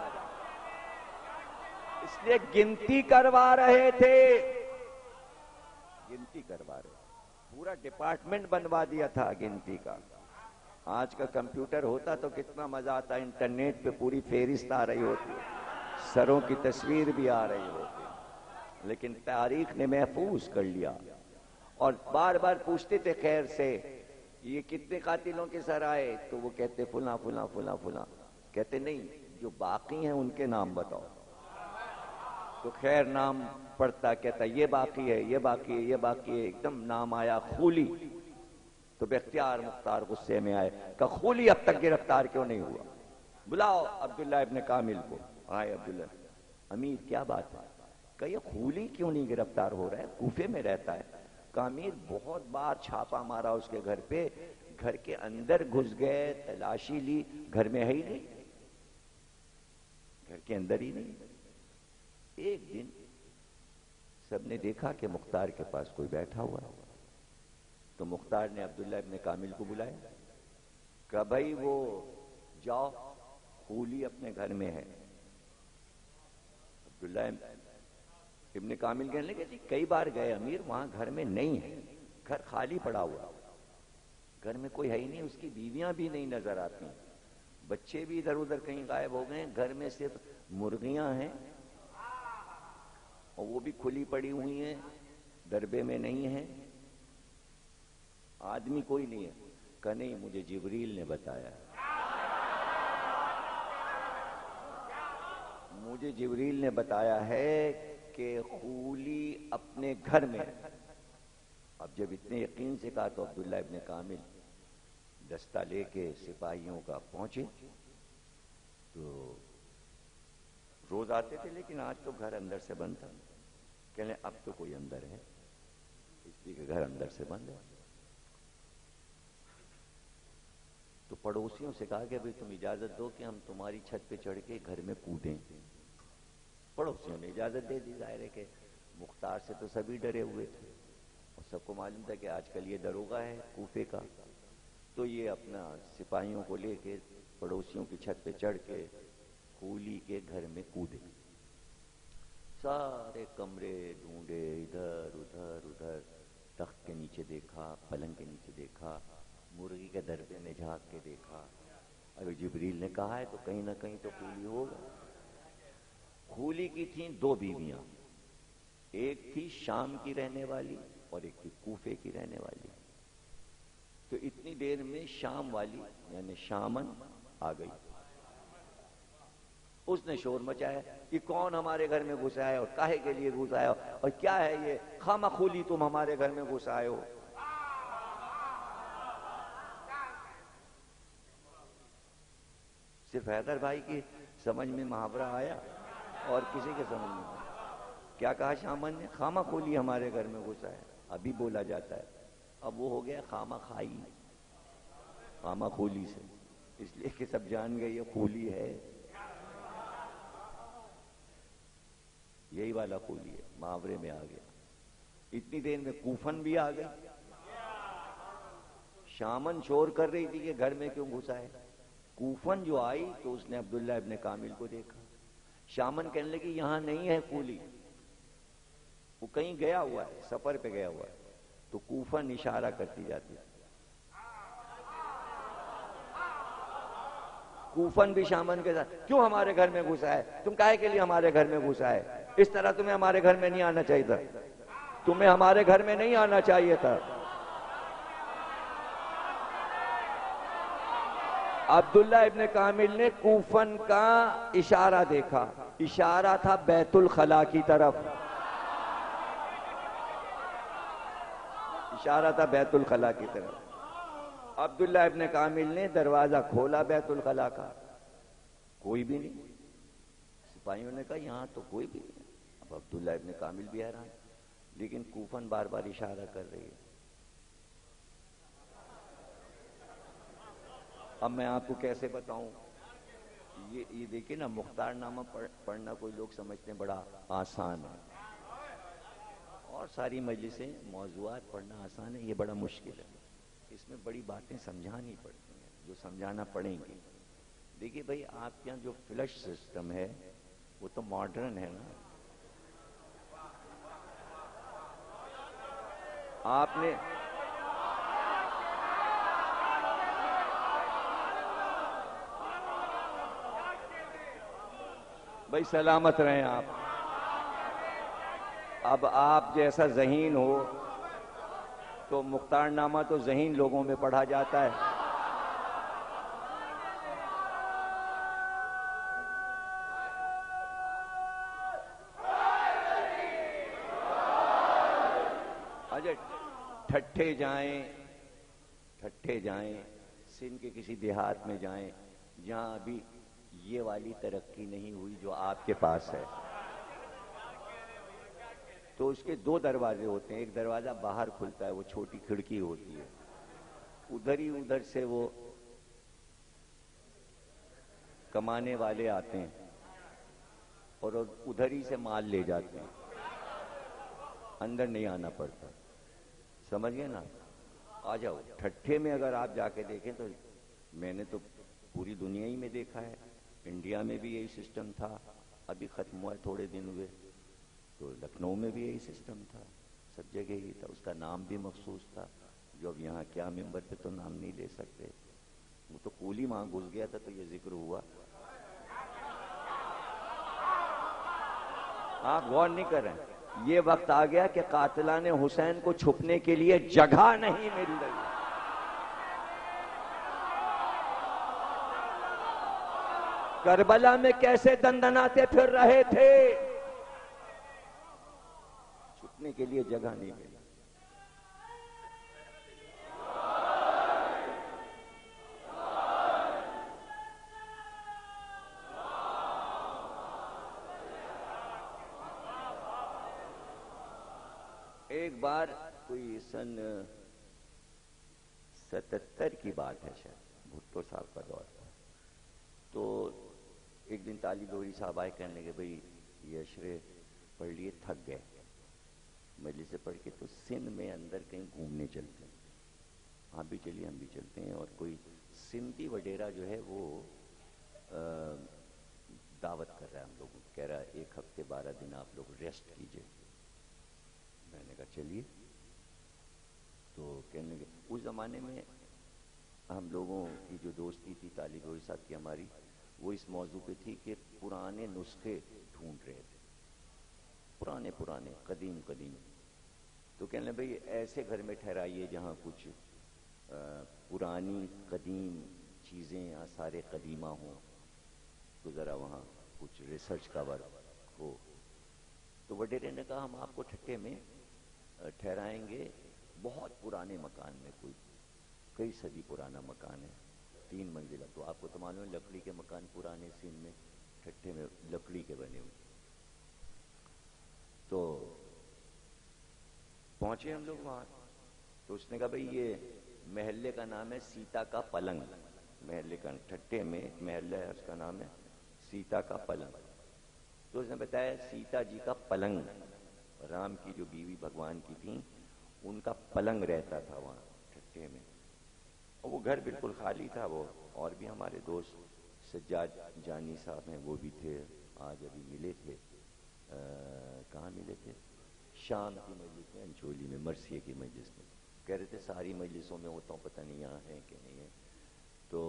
اس لیے گنتی کروا رہے تھے، گنتی کروا رہے تھے، پورا ڈپارٹمنٹ بنوا دیا تھا گنتی کا۔ آج کا کمپیوٹر ہوتا تو کتنا مزہ آتا، انٹرنیٹ پہ پوری فہرست آ رہی ہوتی، سروں کی تصویر بھی آ رہی ہوتی، لیکن تاریخ نے محفوظ کر لیا، اور بار بار پوچھتے تھے خیر سے یہ کتنے قاتلوں کے سر آئے، تو وہ کہتے فلاں فلاں فلاں فلاں، کہتے نہیں جو باقی ہیں ان کے نام بتاؤ، تو خیر نام پڑھتا، کہتا یہ باقی ہے یہ باقی ہے یہ باقی ہے، ایک دم نام آیا خولی، تو بے اختیار مختار غصے میں آئے کہ خولی اب تک گرفتار کیوں نہیں ہوا، بلاؤ عبداللہ ابن کامل کو۔ آئے عبداللہ، امیر کیا بات ہے، کہ یہ خولی کیوں نہیں گرفتار ہو رہا ہے، کوفے میں رہتا ہے، امیر بہت بار چھاپا مارا اس کے گھر پہ، گھر کے اندر گھس گئے، تلاشی لی، گھر میں ہے ہی نہیں، گھر کے اندر ہی نہیں۔ ایک دن سب نے دیکھا کہ مختار کے پاس کوئی بیٹھا ہوا ہے، تو مختار نے عبداللہ ابن کامل کو بلایا، کہ بھائی وہ جاؤ خولی اپنے گھر میں ہے۔ عبداللہ ابن کامل کہنے لگے جی کئی بار گئے امیر، وہاں گھر میں نہیں ہے، گھر خالی پڑا ہوا، گھر میں کوئی ہے ہی نہیں، اس کی بیویاں بھی نہیں نظر آتی، بچے بھی ادھر ادھر کہیں غائب ہو گئے، گھر میں صرف مرغیاں ہیں، اور وہ بھی کھلی پڑی ہوئی ہیں، دربے میں نہیں ہیں، آدمی کوئی نہیں ہے۔ کہ نہیں مجھے جبریل نے بتایا، مجھے جبریل نے بتایا ہے کہ خولی اپنے گھر میں۔ اب جب اتنے یقین سے کہا تو عبداللہ ابن کامل دستہ لے کے سپاہیوں کا پہنچے، تو روز آتے تھے لیکن آج تو گھر اندر سے بند تھا، کہنے اب تو کوئی اندر ہے، اس لیے کہ گھر اندر سے بند ہے۔ تو پڑوسیوں سے کہا کہ بھئی تم اجازت دو کہ ہم تمہاری چھت پہ چڑھ کے گھر میں کودیں. پڑوسیوں نے اجازت دے دی. ظاہر ہے کہ مختار سے تو سبھی ڈرے ہوئے تھے اور سب کو معلوم تھا کہ آج کل یہ دروغہ ہے کوفے کا. تو یہ اپنا سپاہیوں کو لے کے پڑوسیوں کی چھت پہ چڑھ کے کولی کے گھر میں کودے. سارے کمرے ڈھونڈے, ادھر ادھر ادھر, تخت کے نیچے دیکھا, پلنگ کے نیچے دیکھا, مرغی کے دربے میں جھانک کے دیکھا. اگر جبریل نے کہا ہے تو کہیں نہ کہیں تو کولی ہوگا. کولی کی تھیں 2 بیویاں, ایک تھی شام کی رہنے والی اور ایک تھی کوفے کی رہنے والی. تو اتنی دیر میں شام والی یعنی شامن آ گئی. اس نے شور مچایا کہ کون ہمارے گھر میں گھس آیا اور کاہے کے لیے گھس آیا اور کیا ہے یہ خامہ خولی تم ہمارے گھر میں گھس آئے ہو. صرف حیدر بھائی کی سمجھ میں محاورہ آیا اور کسی کے سمجھ میں آیا. کیا کہا شامن نے؟ خامہ خولی ہمارے گھر میں گھس آیا. ابھی بولا جاتا ہے, اب وہ ہو گیا خامہ خائی, خامہ خولی سے, اس لیے کہ سب جان گئے یہ خولی ہے. یہی والا خولی ہے, محاورے میں آ گیا. اتنی دیر میں کوفن بھی آ گئی. شامن شور کر رہی تھی کہ گھر میں کیوں گھسا ہے. کوفن جو آئی تو اس نے عبداللہ ابن کامل کو دیکھا. شامن کہنے لگی یہاں نہیں ہے کولی, وہ کہیں گیا ہوا ہے, سفر پہ گیا ہوا ہے. تو کوفن اشارہ کرتی جاتی ہے. کوفن بھی شامن کے ساتھ کیوں ہمارے گھر میں گھسا ہے, تم کاہے کے لیے ہمارے گھر میں گھسا ہے, اس طرح تمہیں ہمارے گھر میں نہیں آنا چاہیے تھا, تمہیں ہمارے گھر میں نہیں آنا چاہیے تھا. عبداللہ ابن کامل نے کوفن کا اشارہ دیکھا, اشارہ تھا بیت الخلا کی طرف, اشارہ تھا بیت الخلا کی طرف. عبداللہ ابن کامل نے دروازہ کھولا بیت الخلا کا, کوئی بھی نہیں. سپاہیوں نے کہا یہاں تو کوئی بھی نہیں. اب عبداللہ ابن کامل بھی حیران, لیکن کوفن بار بار اشارہ کر رہی ہے. اب میں آپ کو کیسے بتاؤں, یہ دیکھیں نا, مختار نامہ پڑھنا کوئی لوگ سمجھتے ہیں بڑا آسان ہے, اور ساری مجلسیں موضوعات پڑھنا آسان ہے, یہ بڑا مشکل ہے. اس میں بڑی باتیں سمجھانی پڑتی ہیں جو سمجھانا پڑیں گی. دیکھیے بھائی, آپ کے یہاں جو فلش سسٹم ہے وہ تو ماڈرن ہے نا. آپ نے بھائی سلامت رہیں آپ. اب آپ جیسا ذہین ہو تو مختار نامہ تو ذہین لوگوں میں پڑھا جاتا ہے. اچھا, ٹھٹھے جائیں سندھ کے کسی دیہات میں جائیں جہاں ابھی یہ والی ترقی نہیں ہوئی جو آپ کے پاس ہے, تو اس کے 2 دروازے ہوتے ہیں. ایک دروازہ باہر کھلتا ہے, وہ چھوٹی کھڑکی ہوتی ہے, ادھر سے وہ کمانے والے آتے ہیں اور ادھر ہی سے مال لے جاتے ہیں, اندر نہیں آنا پڑتا. سمجھ گئے نا. آ جاؤ. ٹھٹھے میں اگر آپ جا کے دیکھیں تو میں نے تو پوری دنیا ہی میں دیکھا ہے, انڈیا میں بھی یہی سسٹم تھا, ابھی ختم ہوا ہے تھوڑے دن ہوئے, تو لکھنؤ میں بھی یہی سسٹم تھا, سب جگہ ہی تھا. اس کا نام بھی مخصوص تھا, جو اب یہاں کیا ممبر پہ تو نام نہیں لے سکتے. وہ تو کولی وہاں گھس گیا تھا تو یہ ذکر ہوا. آپ غور نہیں کر رہے ہیں, یہ وقت آ گیا کہ قاتلان حسین کو چھپنے کے لیے جگہ نہیں مل رہی. کربلا میں کیسے دندناتے پھر رہے تھے, چھپنے کے لیے جگہ نہیں ملی. ایک بار کوئی سن 77 کی بات ہے, شاید بھٹو صاحب کا دور تھا. تو ایک دن طالب علم صاحب آئے, کہنے لگے بھائی یہ اشرے پڑھ لیے, تھک گئے مجلس سے پڑھ کے, تو سندھ میں اندر کہیں گھومنے چلتے ہیں. آپ بھی چلیے, ہم بھی چلتے ہیں. اور کوئی سندھی وڈیرا جو ہے وہ دعوت کر رہا ہے ہم لوگوں کو, کہہ رہا ہے 1 ہفتے 12 دن آپ لوگ ریسٹ کیجئے. میں نے کہا چلیے. تو کہنے لگے, اس زمانے میں ہم لوگوں کی جو دوستی تھی طالب علم صاحب کی ہماری, وہ اس موضوع پہ تھی کہ پرانے نسخے ڈھونڈ رہے تھے, پرانے قدیم. تو کہنے لگے بھائی ایسے گھر میں ٹھہرائیے جہاں کچھ پرانی قدیم چیزیں, آثار قدیمہ ہوں, تو ذرا وہاں کچھ ریسرچ کا ورک ہو. تو وڈیرے نے کہا ہم آپ کو ٹھٹے میں ٹھہرائیں گے بہت پرانے مکان میں, کوئی کئی صدی پرانا مکان ہے, 3 منزلہ. تو آپ کو تو معلوم ہے لکڑی کے مکان پرانے سندھ میں ٹھٹے میں لکڑی کے بنے ہوئے. تو پہنچے ہم لوگ وہاں. تو اس نے کہا بھئی یہ محلے کا نام ہے سیتا کا پلنگ. محلے کا ٹھٹے میں ایک محلہ ہے, اس کا نام ہے سیتا کا پلنگ. تو اس نے بتایا سیتا جی کا پلنگ, رام کی جو بیوی بھگوان کی تھیں, ان کا پلنگ رہتا تھا وہاں ٹھٹے میں. اور وہ گھر بالکل خالی تھا. وہ اور بھی ہمارے دوست سجاد جانی صاحب ہیں, وہ بھی تھے, آج ابھی ملے تھے. کہاں ملے تھے؟ شام کی مجلس میں, انچولی میں, مرثیے کی مجلس میں. کہہ رہے تھے ساری مجلسوں میں ہوتا ہوں, پتہ نہیں یہاں ہے کہ نہیں ہے. تو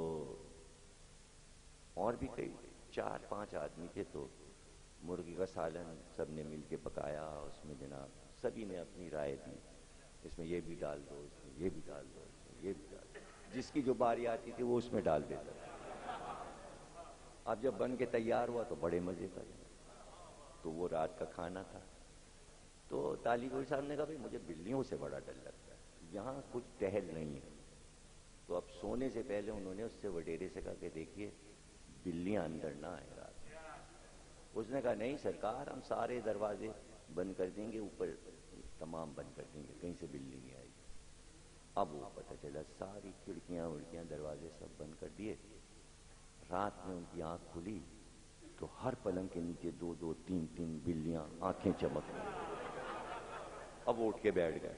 اور بھی کئی 4-5 آدمی تھے. تو مرغی کا سالن سب نے مل کے پکایا. اس میں جناب سبھی نے اپنی رائے دی, اس میں یہ بھی ڈال دو, اس میں یہ بھی ڈال دو, اس میں یہ بھی ڈال دو. جس کی جو باری آتی تھی وہ اس میں ڈال دیتا تھا. اب جب بن کے تیار ہوا تو بڑے مزے کا. تو وہ رات کا کھانا تھا. تو طالب علم صاحب نے کہا بھائی مجھے بلیوں سے بڑا ڈر لگتا ہے, یہاں کچھ ٹہل نہیں ہے. تو اب سونے سے پہلے انہوں نے اس سے وڈیرے سے کہا کہ دیکھیے بلیاں اندر نہ آئے رات. اس نے کہا نہیں سرکار, ہم سارے دروازے بند کر دیں گے, اوپر تمام بند کر دیں گے, کہیں سے بلی نہیں آئے گی. اب وہ پتہ چلا ساری کھڑکیاں وڑکیاں دروازے سب بند کر دیے. رات میں ان کی آنکھ کھلی تو ہر پلنگ کے نیچے 2-2 3-3 بلیاں آنکھیں چمک رہی. اب وہ اٹھ کے بیٹھ گئے.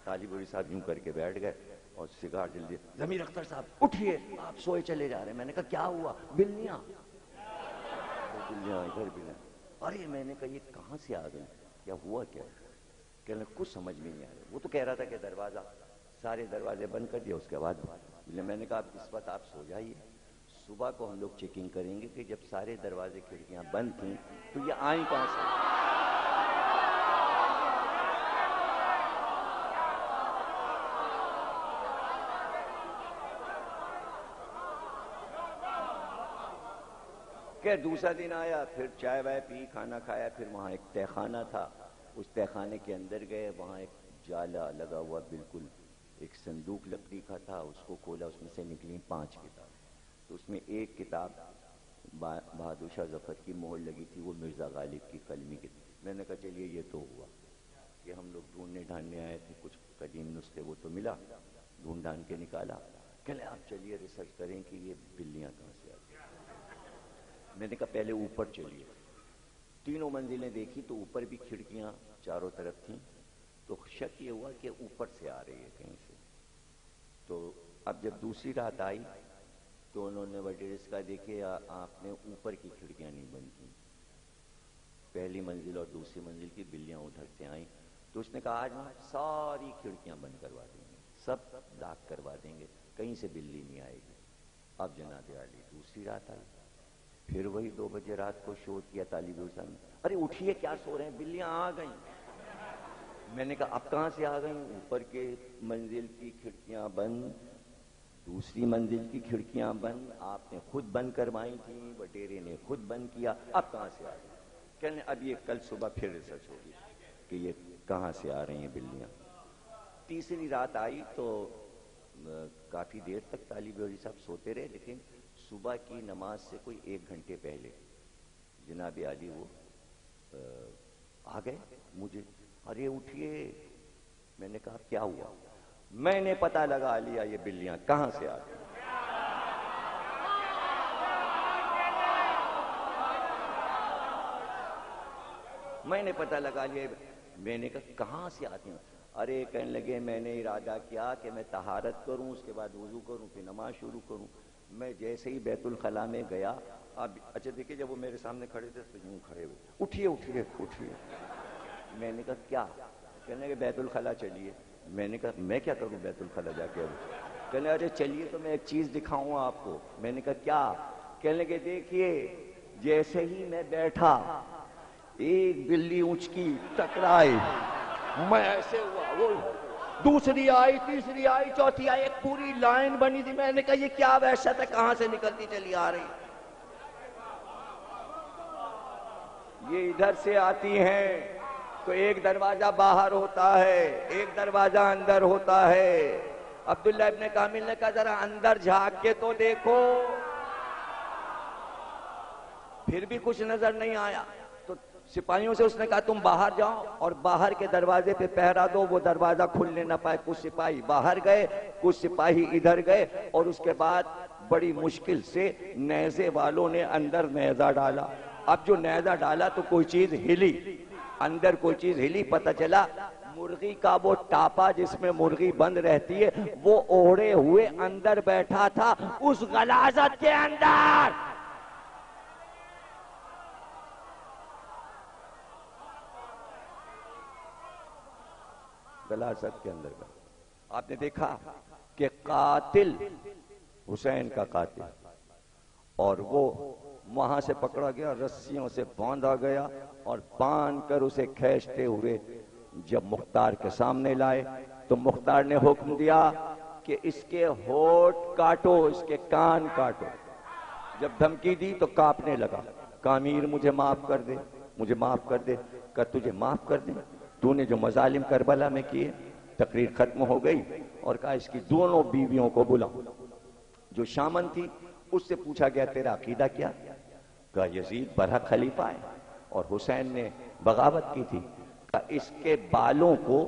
طالب علم صاحب یوں کر کے بیٹھ گئے اور سگار جلدی, ضمیر اختر صاحب اٹھیے, آپ سوئے چلے جا رہے ہیں. میں نے کہا کیا ہوا؟ بلیاں ادھر بلیاں. ارے میں نے کہا یہ کہاں سے آ گئی, کیا ہوا کیا؟ کہنے کچھ سمجھ میں نہیں آ رہا. وہ تو کہہ رہا تھا کہ دروازہ سارے دروازے بند کر دیا, اس کے بعد میں نے کہا اس وقت آپ سو جائیے, صبح کو ہم لوگ چیکنگ کریں گے کہ جب سارے دروازے کھڑکیاں بند تھیں تو یہ آئیں کہاں سے. کہ دوسرا دن آیا, پھر چائے وائے پی, کھانا کھایا. پھر وہاں ایک تہ خانہ تھا, اس تہ خانے کے اندر گئے. وہاں ایک جالا لگا ہوا, بالکل ایک صندوق لکڑی کا تھا. اس کو کھولا, اس میں سے نکلی 5 کتاب. تو اس میں ایک کتاب بہادر شاہ ظفر کی مہر لگی تھی, وہ مرزا غالب کی قلمی کی. میں نے کہا چلیے یہ تو ہوا کہ ہم لوگ ڈھونڈنے ڈھانڈنے آئے تھے, کچھ قدیم نسخے وہ تو ملا, ڈھونڈ ڈھانڈ کے نکالا. کہ آپ چلیے ریسرچ کریں کہ یہ بلیاں کہاں سے آتی. میں نے کہا پہلے اوپر چلیے. 3 منزلیں دیکھی تو اوپر بھی کھڑکیاں چاروں طرف تھیں. تو شک یہ ہوا کہ اوپر سے آ رہی ہے کہیں سے. تو اب جب دوسری رات آئی تو انہوں نے وڈیرے کا دیکھے آپ نے اوپر کی کھڑکیاں نہیں بند کی, پہلی منزل اور دوسری منزل کی بلیاں ادھر سے آئیں. تو اس نے کہا آج ہم ساری کھڑکیاں بند کروا دیں گے, سب لاک کروا دیں گے, کہیں سے بلی نہیں آئے گی. اب جناب عالی دوسری رات آئی, پھر وہی 2 بجے رات کو شور کیا طالب علم صاحب نے, ارے اٹھیے کیا سو رہے ہیں, بلیاں آ گئیں. میں نے کہا اب کہاں سے آ گئیں؟ اوپر کے منزل کی کھڑکیاں بند, دوسری منزل کی کھڑکیاں بند, آپ نے خود بند کروائی تھیں, وڈیرے نے خود بند کیا, اب کہاں سے آ گئی؟ کہنے اب یہ کل صبح پھر ریسرچ ہوگی کہ یہ کہاں سے آ رہی ہیں بلیاں. تیسری رات آئی تو کافی دیر تک طالب علم صاحب سوتے رہے, لیکن صبح کی نماز سے کوئی 1 گھنٹے پہلے جناب عالی وہ آ گئے مجھے, ارے اٹھیے. میں نے کہا کیا ہوا؟ میں نے پتہ لگا لیا یہ بلیاں کہاں سے آ گئی. میں نے پتہ لگا لیا. میں نے کہا کہاں سے آتی ہوں؟ ارے کہنے لگے میں نے ارادہ کیا کہ میں طہارت کروں، اس کے بعد وضو کروں، پھر نماز شروع کروں. میں جیسے ہی بیت الخلاء میں گیا، اب اچھا دیکھیے جب وہ میرے سامنے کھڑے تھے تو یوں کھڑے ہوئے، اٹھیے اٹھیے اٹھیے. میں نے کہا کیا؟ کہنے لگے بیت الخلاء چلیے. میں نے کہا میں کیا کروں بیت الخلاء جا کے؟ اب کہنے ارے چلیے تو میں ایک چیز دکھاؤں آپ کو. میں نے کہا کیا؟ کہنے لگے دیکھیے جیسے ہی میں بیٹھا ایک بلی اونچکی ٹکرائی، میں ایسے ہوا، وہ دوسری آئی، تیسری آئی، چوتھی آئی، ایک پوری لائن بنی تھی. میں نے کہا یہ کیا وحشت ہے، کہاں سے نکلتی چلی آ رہی؟ یہ ادھر سے آتی ہیں تو ایک دروازہ باہر ہوتا ہے، ایک دروازہ اندر ہوتا ہے. عبداللہ ابن کامل نے کہا ذرا اندر جھانک کے تو دیکھو. پھر بھی کچھ نظر نہیں آیا تو سپاہیوں سے اس نے کہا تم باہر جاؤ اور باہر کے دروازے پہ پہرا دو، وہ دروازہ کھلنے نہ پائے. کچھ سپاہی باہر گئے، کچھ سپاہی ادھر گئے، اور اس کے بعد بڑی مشکل سے نیزے والوں نے اندر نیزہ ڈالا. اب جو نیزہ ڈالا تو کوئی چیز ہلی، اندر کوئی چیز ہلی. پتہ چلا مرغی کا وہ ٹاپا جس میں مرغی بند رہتی ہے وہ اوڑے ہوئے اندر بیٹھا تھا اس غلاظت کے اندر. غلاظت کے اندر. آپ نے دیکھا کہ قاتل حسین کا قاتل، اور وہ وہاں سے پکڑا گیا، رسیوں سے باندھا گیا، اور باندھ کر اسے کھینچتے ہوئے جب مختار کے سامنے لائے تو مختار نے حکم دیا کہ اس کے ہونٹ کاٹو، اس کے کان کاٹو. جب دھمکی دی تو کانپنے لگا. کہا امیر مجھے معاف کر دے، مجھے معاف کر دے. کہا تجھے معاف کر دیں؟ تو نے جو مظالم کربلا میں کیے. تقریر ختم ہو گئی اور کہا اس کی دونوں بیویوں کو بلا. جو شامن تھی اس سے پوچھا گیا تیرا عقیدہ کیا؟ کہا یزید برحق خلیفہ ہے اور حسین نے بغاوت کی تھی. کہا اس کے بالوں کو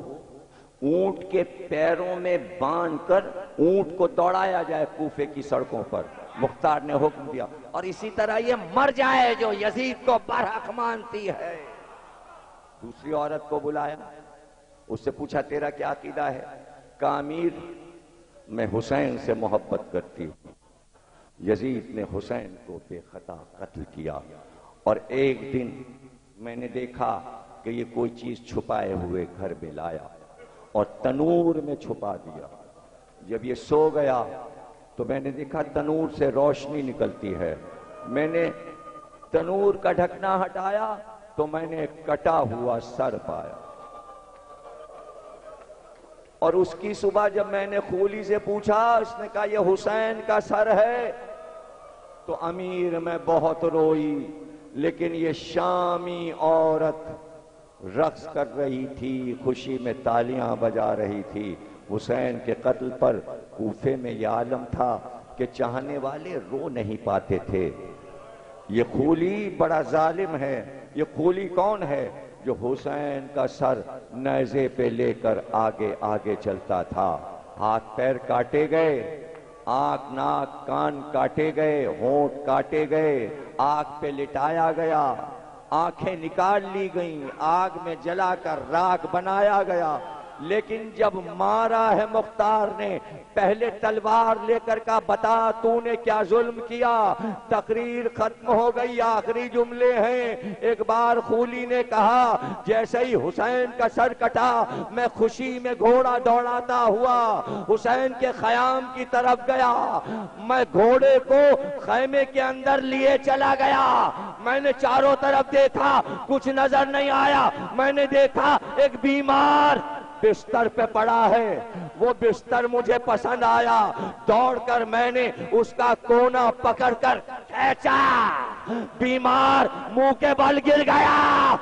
اونٹ کے پیروں میں باندھ کر اونٹ کو دوڑایا جائے کوفے کی سڑکوں پر. مختار نے حکم دیا، اور اسی طرح یہ مر جائے جو یزید کو برحق مانتی ہے. دوسری عورت کو بلایا، اس سے پوچھا تیرا کیا عقیدہ ہے؟ کہا امیر میں حسین سے محبت کرتی ہوں. یزید نے حسین کو بے خطا قتل کیا، اور ایک دن میں نے دیکھا کہ یہ کوئی چیز چھپائے ہوئے گھر میں لایا اور تنور میں چھپا دیا. جب یہ سو گیا تو میں نے دیکھا تنور سے روشنی نکلتی ہے. میں نے تنور کا ڈھکنا ہٹایا تو میں نے کٹا ہوا سر پایا. اور اس کی صبح جب میں نے خولی سے پوچھا، اس نے کہا یہ حسین کا سر ہے. تو امیر میں بہت روئی، لیکن یہ شامی عورت رقص کر رہی تھی، خوشی میں تالیاں بجا رہی تھی. حسین کے قتل پر کوفے میں یہ عالم تھا کہ چاہنے والے رو نہیں پاتے تھے. یہ خولی بڑا ظالم ہے. یہ خولی کون ہے؟ جو حسین کا سر نیزے پہ لے کر آگے آگے چلتا تھا. ہاتھ پیر کاٹے گئے، آنکھ ناک کان کاٹے گئے، ہونٹ کاٹے گئے، آگ پہ لٹایا گیا، آنکھیں نکال لی گئیں، آگ میں جلا کر راکھ بنایا گیا. لیکن جب مارا ہے مختار نے، پہلے تلوار لے کر کہا بتا تو نے کیا ظلم کیا. تقریر ختم ہو گئی، آخری جملے ہیں. ایک بار خولی نے کہا جیسے ہی حسین کا سر کٹا میں خوشی میں گھوڑا دوڑاتا ہوا حسین کے خیام کی طرف گیا. میں گھوڑے کو خیمے کے اندر لیے چلا گیا. میں نے چاروں طرف دیکھا، کچھ نظر نہیں آیا. میں نے دیکھا ایک بیمار بستر پہ پڑا ہے. وہ بستر مجھے پسند آیا. دوڑ کر میں نے اس کا کونا پکڑ کر کھینچا. بیمار منہ کے بل گر گیا.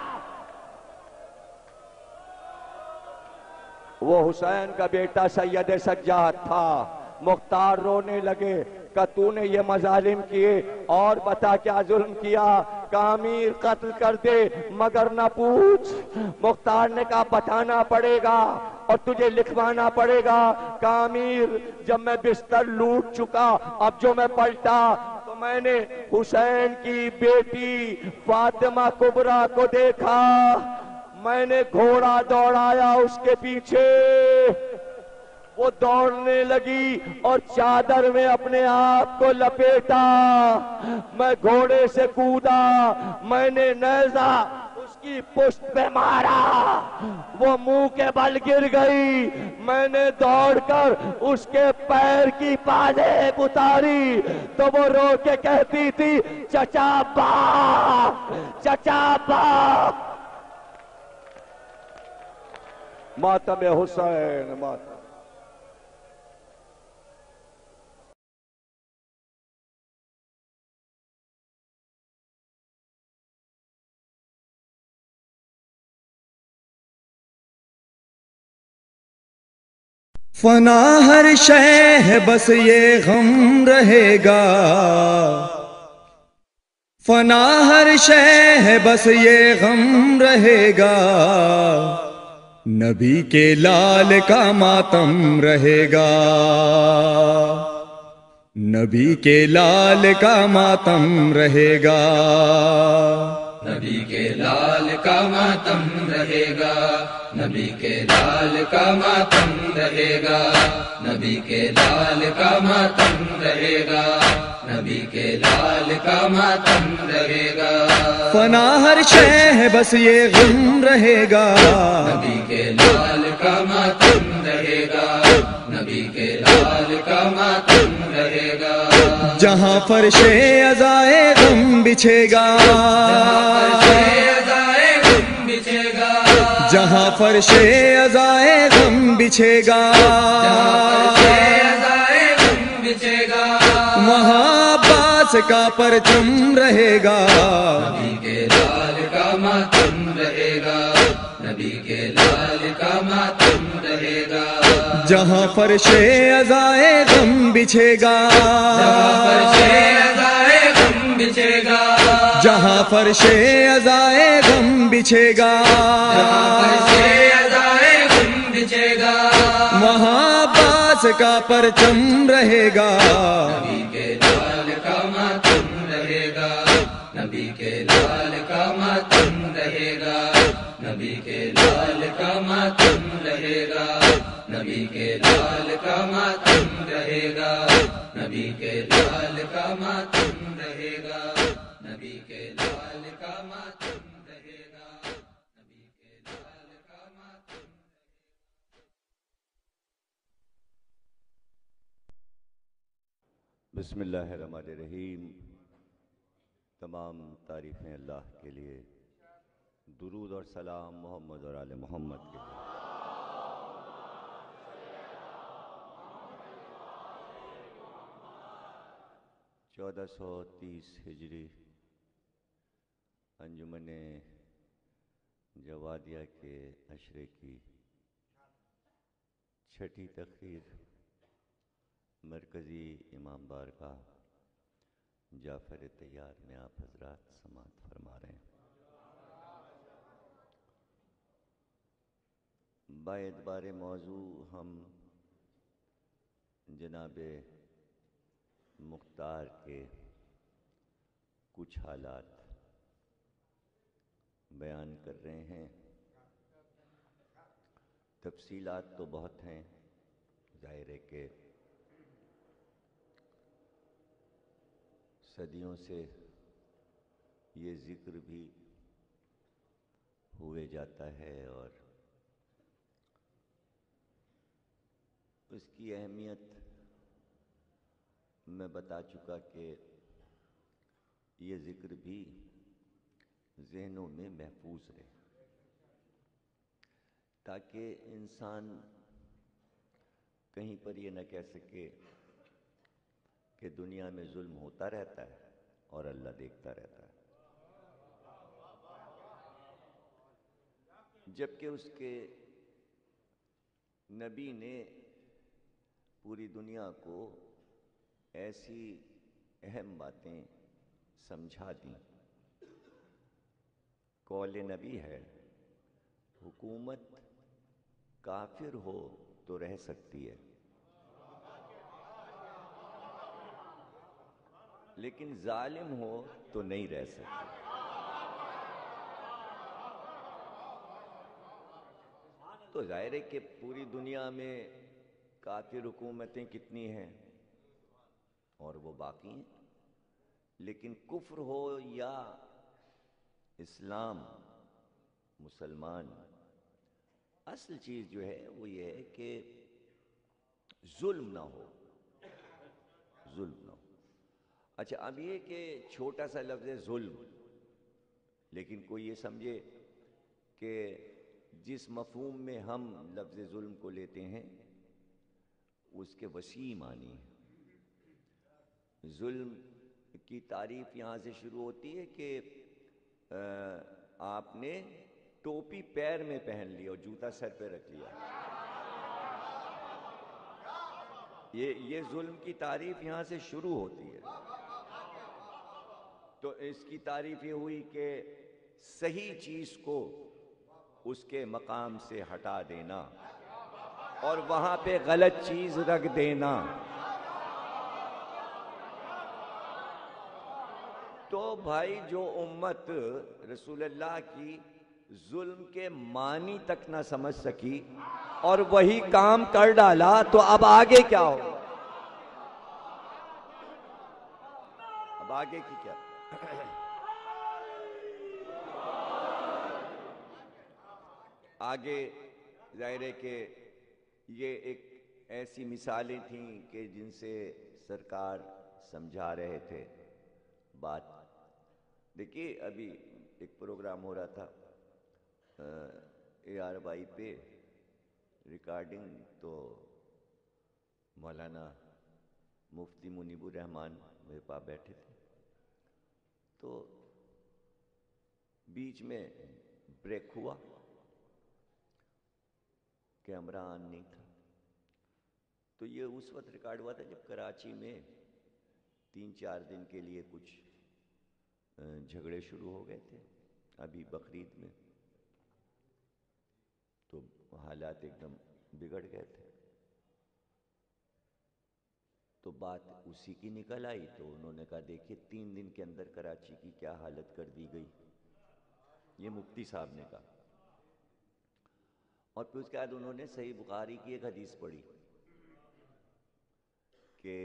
وہ حسین کا بیٹا سید سجاد تھا. مختار رونے لگے کہ تو نے یہ مظالم کیے اور بتا کیا ظلم کیا. کہا امیر قتل کر دے مگر نہ پوچھ. مختار نے کہا بتانا پڑے گا اور تجھے لکھوانا پڑے گا. کہا امیر جب میں بستر لوٹ چکا، اب جو میں پلٹا تو تو میں نے حسین کی بیٹی فاطمہ کبریٰ کو دیکھا، میں نے گھوڑا دوڑایا اس کے پیچھے، وہ دوڑنے لگی اور چادر میں اپنے آپ کو لپیٹا، میں گھوڑے سے کودا، میں نے نیزہ اس کی پشت پہ مارا، وہ منہ کے بل گر گئی، میں نے دوڑ کر اس کے پیر کی پالے اتاری تو وہ رو کے کہتی تھی چچا باپ، چچا باپ۔ ماتم حسین، ماتم۔ فنا ہر شے ہے بس یہ غم رہے گا، فنا ہر شے ہے بس یہ غم رہے گا، نبی کے لال کا ماتم رہے گا، نبی کے لال کا ماتم رہے گا، نبی کے لال کا ماتم رہے گا، نبی کے لال کا ماتم رہے گا، نبی کے لال کا ماتم رہے گا، نبی کے لال کا ماتم رہے گا، فنا ہر شے ہے بس یہ غم رہے گا، نبی کے لال کا ماتم رہے گا، نبی کے لال کا ماتم رہے گا، جہاں فرش عزائے غم بچھے گا، جہاں فرش عزائے غم بچھے گا، وہاں عباس کا پرچم رہے گا، نبی کے لال کا ماتم رہے گا، نبی کے لال کا ماتم رہے گا، جہاں فرش عزائے غم بچھے گا، جہاں فرش عزائے غم بچھے گا، وہاں عباس کا پرچم رہے گا، نبی کے لال کا ماتم رہے گا، نبی کے لال کا ماتم رہے گا، نبی کے لال کا ماتم رہے گا، نبی کے لال کا ماتم رہے گا، نبی کے لال کا ماتم رہے گا، نبی کے لال کا ماتم رہے گا، نبی کے لال کا ماتم۔ بسم اللہ الرحمن الرحیم۔ تمام تعریفیں اللہ کے لیے، درود اور سلام محمد اور آل محمد کے لیے۔ 1430 ہجری انجمن جوادیہ کے عشرے کی چھٹی تقریر مرکزی امام بارگاہ جعفر طیار میں آپ حضرات سماعت فرما رہے ہیں۔ با اعتبار موضوع ہم جناب مختار کے کچھ حالات بیان کر رہے ہیں۔ تفصیلات تو بہت ہیں، ظاہر ہے کہ صدیوں سے یہ ذکر بھی ہوئے جاتا ہے اور اس کی اہمیت میں بتا چکا کہ یہ ذکر بھی ذہنوں میں محفوظ رہے، تاکہ انسان کہیں پر یہ نہ کہہ سکے کہ دنیا میں ظلم ہوتا رہتا ہے اور اللہ دیکھتا رہتا ہے، جبکہ اس کے نبی نے پوری دنیا کو ایسی اہم باتیں سمجھا دیں۔ قول نبی ہے، حکومت کافر ہو تو رہ سکتی ہے، لیکن ظالم ہو تو نہیں رہ سکتے. تو ظاہر ہے کہ پوری دنیا میں کافر حکومتیں کتنی ہیں اور وہ باقی ہیں، لیکن کفر ہو یا اسلام، مسلمان، اصل چیز جو ہے وہ یہ ہے کہ ظلم نہ ہو، ظلم نہ ہو. اچھا اب یہ کہ چھوٹا سا لفظ ہے ظلم، لیکن کوئی یہ سمجھے کہ جس مفہوم میں ہم لفظ ظلم کو لیتے ہیں اس کے وسیع معنی ہیں. ظلم کی تعریف یہاں سے شروع ہوتی ہے کہ آپ نے ٹوپی پیر میں پہن لی اور جوتا سر پہ رکھ لیا. یہ ظلم کی تعریف یہاں سے شروع ہوتی ہے. تو اس کی تعریف یہ ہوئی کہ صحیح چیز کو اس کے مقام سے ہٹا دینا اور وہاں پہ غلط چیز رکھ دینا. تو بھائی جو امت رسول اللہ کی ظلم کے معنی تک نہ سمجھ سکی اور وہی کام کر ڈالا تو اب آگے کیا ہو؟ اب آگے کی کیا؟ آگے ظاہر ہے کہ یہ ایک ایسی مثالیں تھیں کہ جن سے سرکار سمجھا رہے تھے بات. دیکھیے ابھی ایک پروگرام ہو رہا تھا ARY پہ ریکارڈنگ، تو مولانا مفتی منیب الرحمان میرے پاس بیٹھے تھے. تو بیچ میں بریک ہوا، کیمرہ آن نہیں تھا. تو یہ اس وقت ریکارڈ ہوا تھا جب کراچی میں 3-4 دن کے لیے کچھ جھگڑے شروع ہو گئے تھے ابھی بقرعید میں. تو حالات ایک دم بگڑ گئے تھے. تو بات اسی کی نکل آئی. تو انہوں نے کہا دیکھیے 3 دن کے اندر کراچی کی کیا حالت کر دی گئی. یہ مفتی صاحب نے کہا. اور پھر اس کے بعد انہوں نے صحیح بخاری کی ایک حدیث پڑھی کہ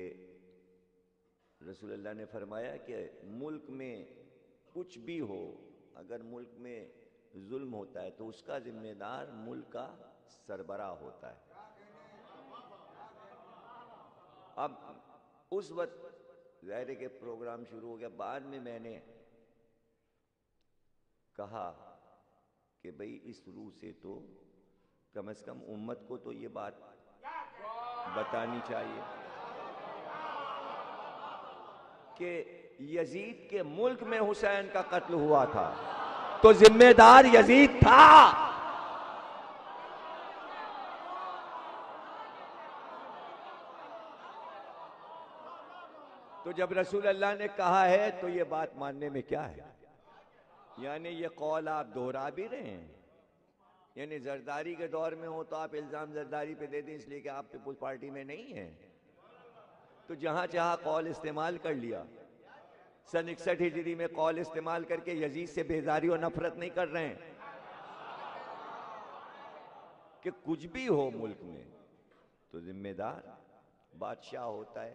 رسول اللہ نے فرمایا کہ ملک میں کچھ بھی ہو، اگر ملک میں ظلم ہوتا ہے تو اس کا ذمہ دار ملک کا سربراہ ہوتا ہے. اب اس وقت ظاہر کے پروگرام شروع ہو گیا. بعد میں نے کہا کہ بھئی اس روح سے تو کم از کم امت کو تو یہ بات بتانی چاہیے کہ یزید کے ملک میں حسین کا قتل ہوا تھا تو ذمہ دار یزید تھا. تو جب رسول اللہ نے کہا ہے تو یہ بات ماننے میں کیا ہے؟ یعنی یہ قول آپ دہرا بھی رہے ہیں. یعنی زرداری کے دور میں ہو تو آپ الزام زرداری پہ دے دیں اس لیے کہ آپ پیپلز پارٹی میں نہیں ہیں. تو جہاں چاہا قول استعمال کر لیا. سن 61 ہجری میں قول استعمال کر کے یزید سے بیزاری اور نفرت نہیں کر رہے ہیں کہ کچھ بھی ہو ملک میں تو ذمہ دار بادشاہ ہوتا ہے،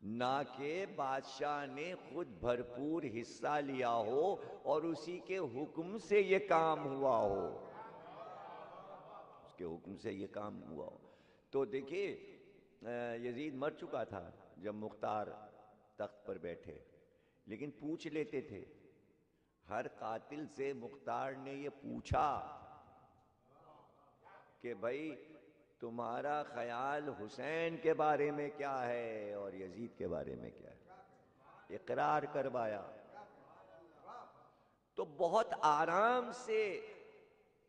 نہ کہ بادشاہ نے خود بھرپور حصہ لیا ہو اور اسی کے حکم سے یہ کام ہوا ہو. اس کے حکم سے یہ کام ہوا ہو. تو دیکھیے یزید مر چکا تھا جب مختار تخت پر بیٹھے، لیکن پوچھ لیتے تھے. ہر قاتل سے مختار نے یہ پوچھا کہ بھائی تمہارا خیال حسین کے بارے میں کیا ہے اور یزید کے بارے میں کیا ہے. اقرار کروایا. تو بہت آرام سے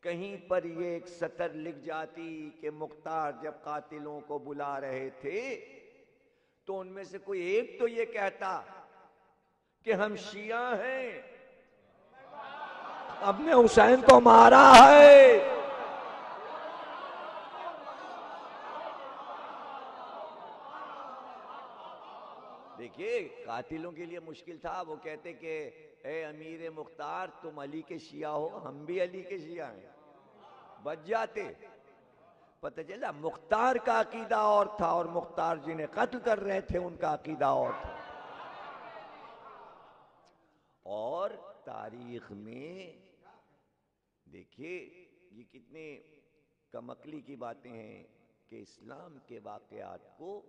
کہیں پر یہ ایک سطر لکھ جاتی کہ مختار جب قاتلوں کو بلا رہے تھے تو ان میں سے کوئی ایک تو یہ کہتا کہ ہم شیعہ ہیں، ہم نے حسین کو مارا ہے. دیکھیے قاتلوں کے لیے مشکل تھا، وہ کہتے کہ اے امیر مختار تم علی کے شیعہ ہو، ہم بھی علی کے شیعہ ہیں، بچ جاتے۔ پتہ چلا مختار کا عقیدہ اور تھا، اور مختار جنہیں قتل کر رہے تھے ان کا عقیدہ اور تھا۔ اور تاریخ میں دیکھیے یہ کتنے کم عقلی کی باتیں ہیں کہ اسلام کے واقعات کو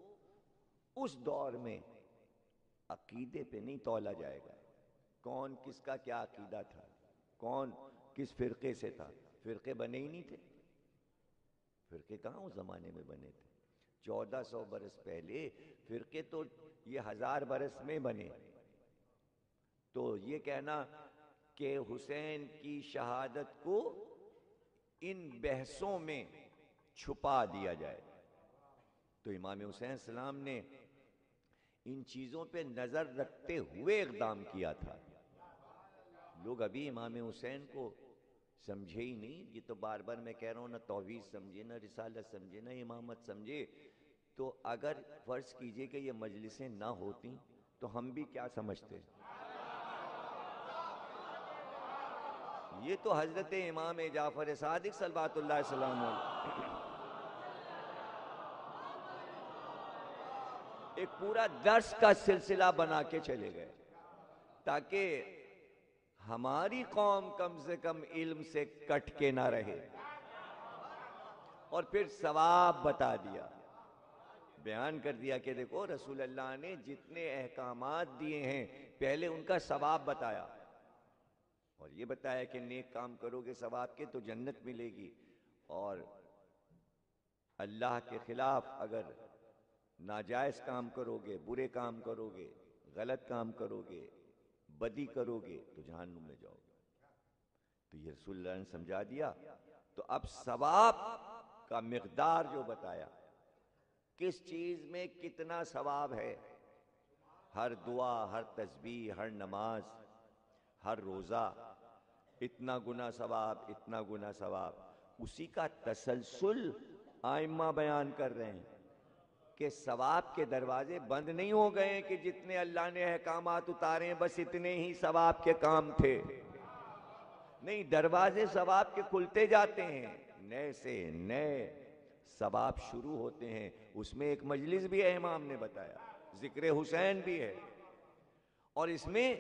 اس دور میں عقیدے پہ نہیں تولا جائے گا، کون کس کا کیا عقیدہ تھا، کون کس فرقے سے تھا، فرقے بنے ہی نہیں تھے، فرقے کہاں اس زمانے میں بنے تھے؟ 1400 برس پہلے فرقے تو یہ 1000 برس میں بنے۔ تو یہ کہنا کہ حسین کی شہادت کو ان بحثوں میں چھپا دیا جائے، تو امام حسین السلام نے ان چیزوں پہ نظر رکھتے ہوئے اقدام کیا تھا۔ لوگ ابھی امام حسین کو سمجھے ہی نہیں، یہ تو بار بار میں کہہ رہا ہوں، نہ توحید سمجھے، نہ رسالت سمجھے، نہ امامت سمجھے۔ تو اگر فرض کیجئے کہ یہ مجلسیں نہ ہوتی تو ہم بھی کیا سمجھتے؟ یہ تو حضرت امام جعفر صادق صلوات اللہ علیہ وسلم ایک پورا درس کا سلسلہ بنا کے چلے گئے تاکہ ہماری قوم کم سے کم علم سے کٹ کے نہ رہے، اور پھر ثواب بتا دیا، بیان کر دیا کہ دیکھو رسول اللہ نے جتنے احکامات دیے ہیں پہلے ان کا ثواب بتایا، اور یہ بتایا کہ نیک کام کرو گے ثواب کے تو جنت ملے گی، اور اللہ کے خلاف اگر ناجائز کام کرو گے، برے کام کرو گے، غلط کام کرو گے، بدی کرو گے تو جہنم میں جاؤ گے۔ تو یہ رسول اللہ نے سمجھا دیا۔ تو اب ثواب کا مقدار جو بتایا، کس چیز میں کتنا ثواب ہے، ہر دعا، ہر تسبیح، ہر نماز، ہر روزہ، اتنا گنا ثواب، اتنا گنا ثواب، اسی کا تسلسل ائمہ بیان کر رہے ہیں کہ ثواب کے دروازے بند نہیں ہو گئے کہ جتنے اللہ نے احکامات اتارے ہیں بس اتنے ہی ثواب کے کام تھے، نہیں، دروازے ثواب کے کھلتے جاتے ہیں، نئے سے نئے ثواب شروع ہوتے ہیں۔ اس میں ایک مجلس بھی ہے، امام نے بتایا، ذکر حسین بھی ہے، اور اس میں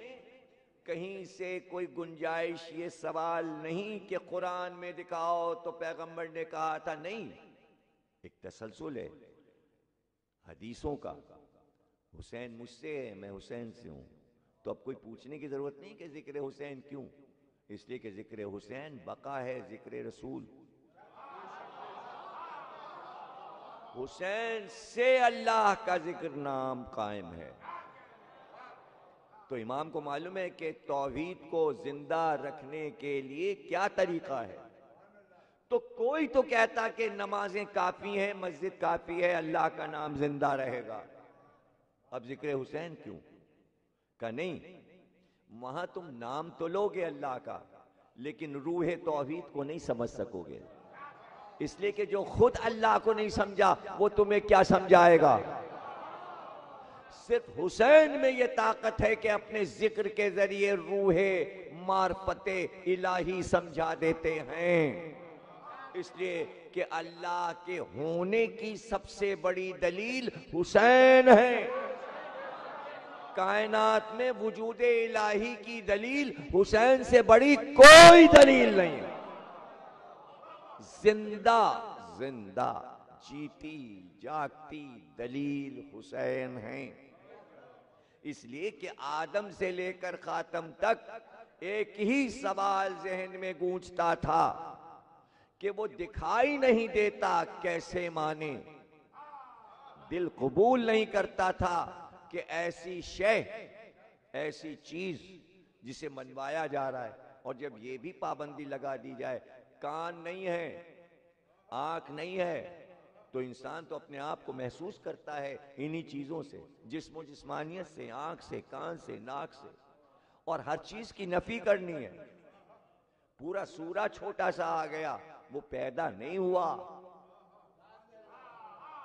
کہیں سے کوئی گنجائش یہ سوال نہیں کہ قرآن میں دکھاؤ تو پیغمبر نے کہا تھا، نہیں، ایک تسلسل ہے حدیثوں کا، حسین مجھ سے ہے، میں حسین سے ہوں، تو اب کوئی پوچھنے کی ضرورت نہیں کہ ذکر حسین کیوں، اس لیے کہ ذکر حسین بقا ہے ذکر رسول، حسین سے اللہ کا ذکر نام قائم ہے۔ تو امام کو معلوم ہے کہ توحید کو زندہ رکھنے کے لیے کیا طریقہ ہے، تو کوئی تو کہتا کہ نمازیں کافی ہیں، مسجد کافی ہے، اللہ کا نام زندہ رہے گا، اب ذکر حسین کیوں؟ کہ نہیں، وہاں تم نام تو لوگے اللہ کا لیکن روح توحید کو نہیں سمجھ سکو گے، اس لیے کہ جو خود اللہ کو نہیں سمجھا وہ تمہیں کیا سمجھائے گا؟ صرف حسین میں یہ طاقت ہے کہ اپنے ذکر کے ذریعے روح معرفت الہی سمجھا دیتے ہیں، اس لیے کہ اللہ کے ہونے کی سب سے بڑی دلیل حسین ہے، کائنات میں وجود الہی کی دلیل حسین سے بڑی کوئی دلیل نہیں ہے، زندہ جیتی جاگتی دلیل حسین ہیں، اس لیے کہ آدم سے لے کر خاتم تک ایک ہی سوال ذہن میں گونجتا تھا کہ وہ دکھائی نہیں دیتا کیسے مانے، دل قبول نہیں کرتا تھا کہ ایسی شے، ایسی چیز جسے منوایا جا رہا ہے، اور جب یہ بھی پابندی لگا دی جائے، کان نہیں ہے، آنکھ نہیں ہے، تو انسان تو اپنے آپ کو محسوس کرتا ہے انہی چیزوں سے، جسم و جسمانیت سے، آنکھ سے، کان سے، ناک سے، اور ہر چیز کی نفی کرنی ہے۔ پورا سورہ چھوٹا سا آ گیا، وہ پیدا نہیں ہوا،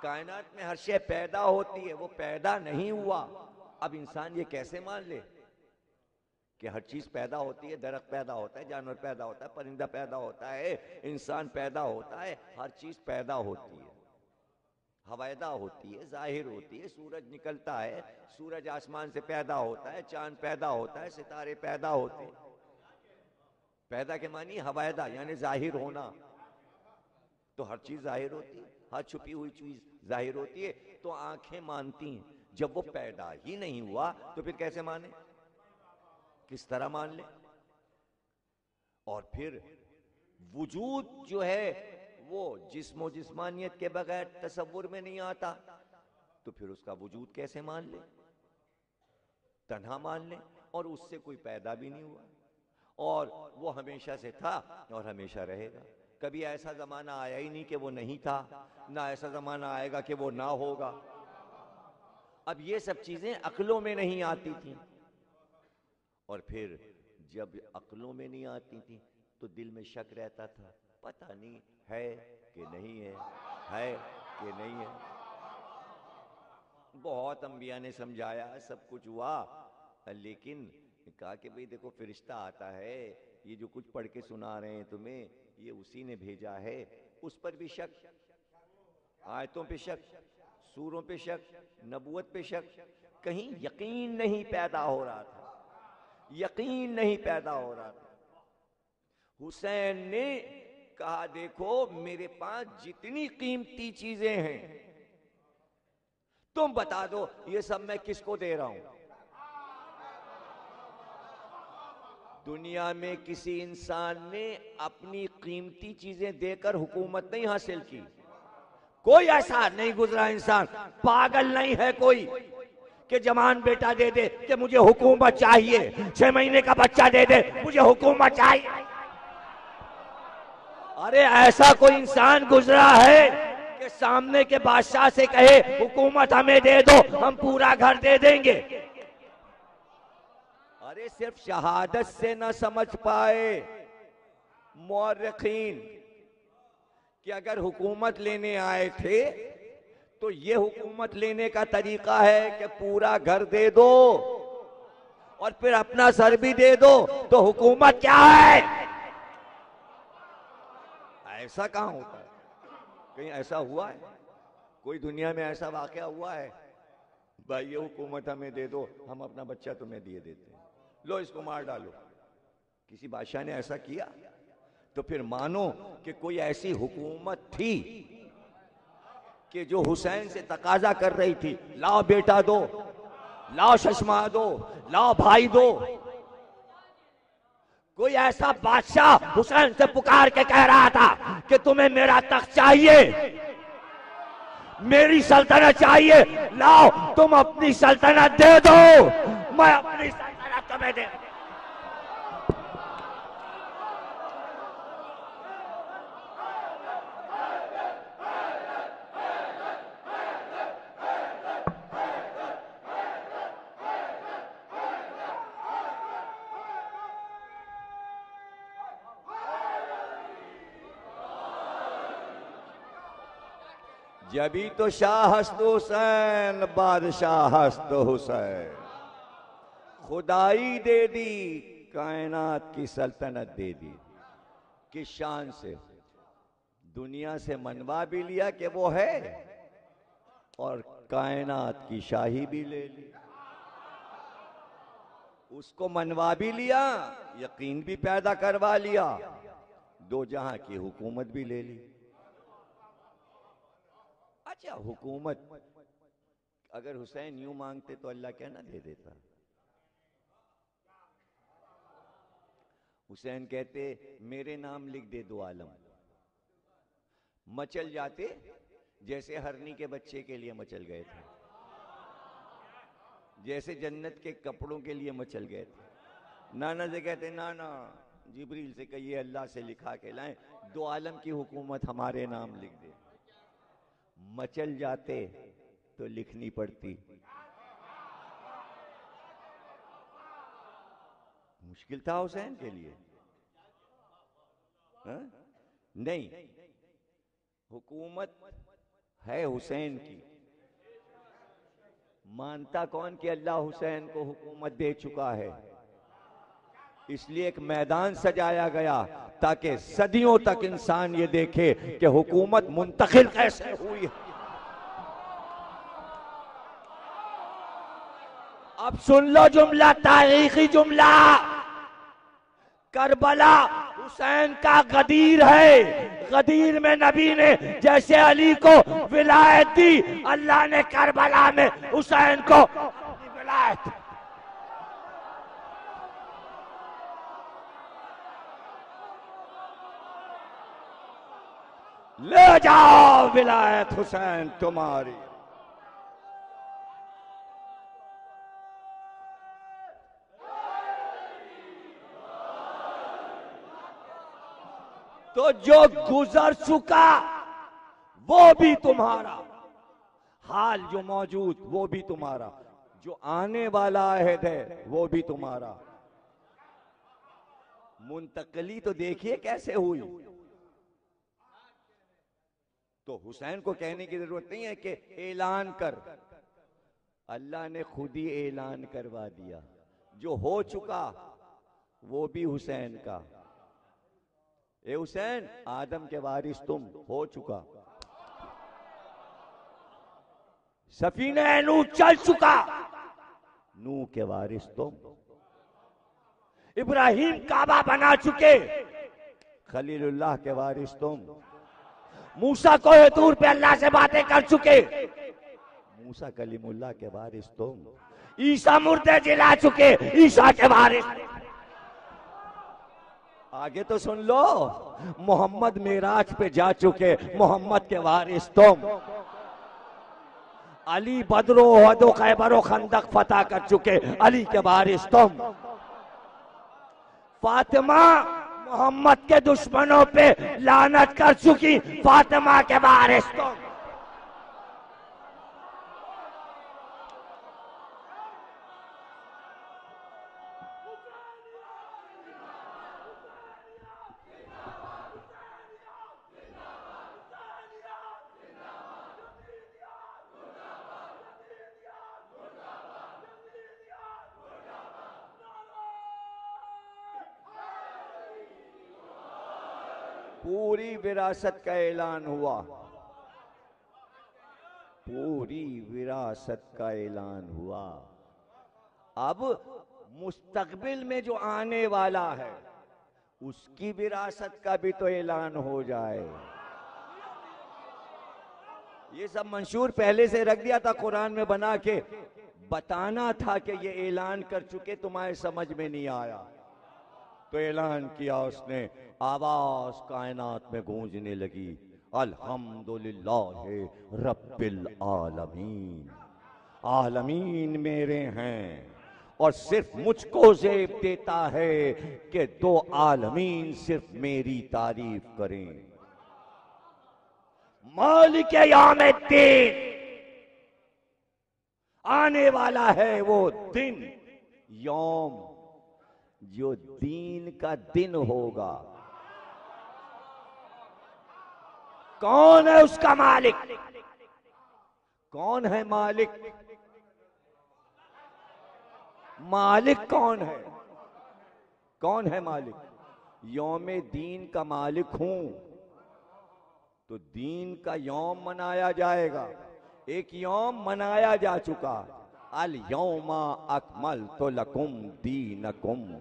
کائنات میں ہر شے پیدا ہوتی ہے، وہ پیدا نہیں ہوا، اب انسان یہ کیسے مان لے کہ ہر چیز پیدا ہوتی ہے، درخت پیدا ہوتا ہے، جانور پیدا ہوتا ہے، پرندہ پیدا ہوتا ہے، انسان پیدا ہوتا ہے، ہر چیز پیدا ہوتی ہے، ہویدہ ہوتی ہے، ظاہر ہوتی ہے، سورج نکلتا ہے، سورج آسمان سے پیدا ہوتا ہے، چاند پیدا ہوتا ہے، ستارے پیدا ہوتے ہیں۔ پیدا کے معنی ہویدہ یعنی ظاہر ہونا، تو ہر چیز ظاہر ہوتی ہے، ہر چھپی ہوئی چیز ظاہر ہوتی ہے، تو آنکھیں مانتی ہیں۔ جب وہ پیدا ہی نہیں ہوا تو پھر کیسے مانے، کس طرح مان لے؟ اور پھر وجود جو ہے وہ جسم و جسمانیت کے بغیر تصور میں نہیں آتا، تو پھر اس کا وجود کیسے مان لے؟ تنہا مان لے، اور اس سے کوئی پیدا بھی نہیں ہوا، اور وہ ہمیشہ سے تھا اور ہمیشہ رہے گا۔ کبھی ایسا زمانہ آیا ہی نہیں کہ وہ نہیں تھا، نہ ایسا زمانہ آئے گا کہ وہ نہ ہوگا۔ اب یہ سب چیزیں عقلوں میں نہیں آتی تھیں، اور پھر جب عقلوں میں نہیں آتی تھیں تو دل میں شک رہتا تھا، پتہ نہیں ہے کہ نہیں ہے، ہے کہ نہیں ہے۔ بہت انبیاء نے سمجھایا، سب کچھ ہوا، لیکن کہا کہ بھئی دیکھو فرشتہ آتا ہے، یہ جو کچھ پڑھ کے سنا رہے ہیں تمہیں یہ اسی نے بھیجا ہے، اس پر بھی شک، آیتوں پہ شک، سوروں پہ شک، نبوت پہ شک، کہیں یقین نہیں پیدا ہو رہا تھا، یقین نہیں پیدا ہو رہا تھا۔ حسین نے کہا دیکھو میرے پاس جتنی قیمتی چیزیں ہیں تم بتا دو یہ سب میں کس کو دے رہا ہوں۔ دنیا میں کسی انسان نے اپنی قیمتی چیزیں دے کر حکومت نہیں حاصل کی، کوئی ایسا نہیں گزرا انسان، پاگل نہیں ہے کوئی کہ جوان بیٹا دے دے کہ مجھے حکومت چاہیے، 6 مہینے کا بچہ دے دے مجھے حکومت چاہیے۔ ارے ایسا کوئی انسان گزرا ہے کہ سامنے کے بادشاہ سے کہے حکومت ہمیں دے دو ہم پورا گھر دے دیں گے؟ ارے صرف شہادت سے نہ سمجھ پائے مورخین کہ اگر حکومت لینے آئے تھے تو یہ حکومت لینے کا طریقہ ہے کہ پورا گھر دے دو اور پھر اپنا سر بھی دے دو، تو حکومت کیا ہے؟ ایسا کہاں ہوتا ہے؟ کہیں ایسا ہوا ہے؟ کوئی دنیا میں ایسا واقعہ ہوا ہے بھائی یہ حکومت ہمیں دے دو ہم اپنا بچہ تمہیں دیے دیتے ہیں، لو اس کو مار ڈالو؟ کسی بادشاہ نے ایسا کیا؟ تو پھر مانو کہ کوئی ایسی حکومت تھی کہ جو حسین سے تقاضا کر رہی تھی، لاؤ بیٹا دو، لاؤ ششمہ دو، لاؤ بھائی دو۔ کوئی ایسا بادشاہ حسین سے پکار کے کہہ رہا تھا کہ تمہیں میرا تخت چاہیے، میری سلطنت چاہیے، لاؤ تم اپنی سلطنت دے دو، میں اپنی سلطنت تمہیں دے دوں۔ جبھی تو شاہ ہست حسین بادشاہ ہست حسین، خدائی دے دی کائنات کی سلطنت دے دی، کس شان سے؟ دنیا سے منوا بھی لیا کہ وہ ہے اور کائنات کی شاہی بھی لے لی، اس کو منوا بھی لیا، یقین بھی پیدا کروا لیا، دو جہاں کی حکومت بھی لے لی۔ اچھا حکومت اگر حسین یوں مانگتے تو اللہ کیا نہ دے دیتا؟ حسین کہتے میرے نام لکھ دے دو عالم، مچل جاتے جیسے ہرنی کے بچے کے لیے مچل گئے تھے، جیسے جنت کے کپڑوں کے لیے مچل گئے تھے۔ نانا سے کہتے نانا جبریل سے کہیے اللہ سے لکھا کے لائیں، دو عالم کی حکومت ہمارے نام لکھ دے۔ مچل جاتے تو لکھنی پڑتی، مشکل تھا حسین کے لیے؟ نہیں، حکومت ہے حسین کی، مانتا کون کہ اللہ حسین کو حکومت دے چکا ہے؟ اس لیے ایک میدان سجایا گیا تاکہ صدیوں تک انسان یہ دیکھے کہ حکومت منتقل کیسے ہوئی ہے۔ اب سن لو جملہ، تاریخی جملہ، کربلا حسین کا غدیر ہے۔ غدیر میں نبی نے جیسے علی کو ولایت دی، اللہ نے کربلا میں حسین کو ولایت۔ لے جاؤ ولایت حسین تمہاری۔ تو جو گزر چکا وہ بھی تمہارا، حال جو موجود وہ بھی تمہارا، جو آنے والا عہد ہے وہ بھی تمہارا۔ منتقلی تو دیکھیے کیسے ہوئی۔ تو حسین کو کہنے کی ضرورت نہیں ہے کہ اعلان کر، اللہ نے خود ہی اعلان کروا دیا۔ جو ہو چکا وہ بھی حسین کا۔ اے حسین، آدم کے وارث تم، ہو چکا۔ سفینہ نوح چل چکا، نوح کے وارث تم۔ ابراہیم کعبہ بنا چکے، خلیل اللہ کے وارث تم۔ موسیٰ کوہ طور پہ اللہ سے باتیں کر چکے، موسیٰ کلیم اللہ کے وارث تم۔ عیسیٰ مردے جلا چکے، عیسیٰ کے وارث۔ آگے تو سن لو، محمد معراج پہ جا چکے، محمد کے وارث تم۔ علی بدر و احد و خیبر و خندق فتح کر چکے، علی کے وارث تم۔ فاطمہ محمد کے دشمنوں پہ لعنت کر چکی، فاطمہ کے وارث تم۔ پوری وراثت کا اعلان ہوا، پوری وراثت کا اعلان ہوا۔ اب مستقبل میں جو آنے والا ہے اس کی وراثت کا بھی تو اعلان ہو جائے۔ یہ سب منشور پہلے سے رکھ دیا تھا قرآن میں بنا کے، بتانا تھا کہ یہ اعلان کر چکے، تمہارے سمجھ میں نہیں آیا تو اعلان کیا اس نے۔ آواز کائنات میں گونجنے لگی، الحمدللہ رب العالمین، عالمین میرے ہیں اور صرف مجھ کو زیب دیتا ہے کہ دو عالمین صرف میری تعریف کریں۔ مالک یوم الدین، آنے والا ہے وہ دن، یوم جو دین کا دن ہوگا۔ کون ہے اس کا مالک؟ کون ہے مالک؟ مالک کون ہے؟ کون ہے مالک؟ یوم دین کا مالک ہوں تو دین کا یوم منایا جائے گا۔ ایک یوم منایا جا چکا، الیوم اکملت لکم دینکم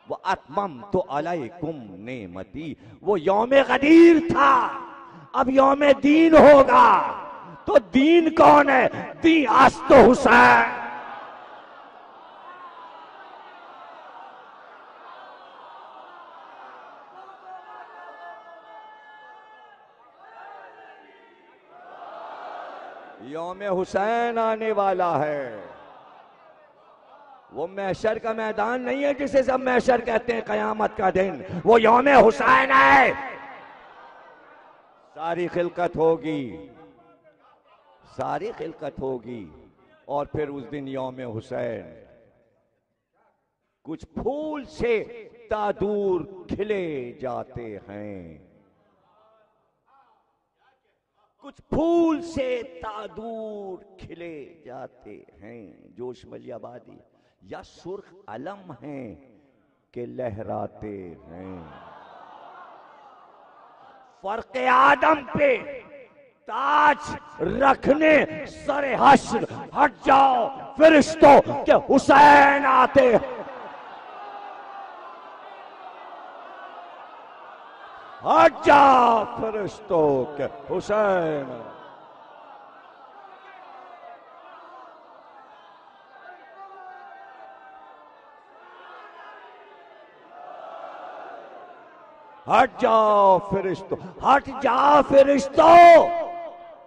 واتممت علیکم نعمتی، وہ یوم غدیر تھا، اب یوم دین ہوگا۔ تو دین کون ہے؟ دین است حسین۔ یوم حسین آنے والا ہے۔ وہ محشر کا میدان نہیں ہے جسے سب محشر کہتے ہیں، قیامت کا دن، وہ یوم حسین ہے۔ ساری خلقت ہوگی، ساری خلقت ہوگی، اور پھر اس دن یوم حسین کچھ پھول سے تادور کھلے جاتے ہیں کچھ پھول سے تادور کھلے جاتے ہیں جوش ملی آبادی، یا سرخ علم ہیں کہ لہراتے ہیں. فرق آدم پہ تاج رکھنے سر حشر ہٹ جاؤ فرشتوں کہ حسین آتے ہیں. ہٹ جاؤ فرشتوں کہ حسین. ہٹ جاؤ فرشتوں، ہٹ جاؤ فرشتوں.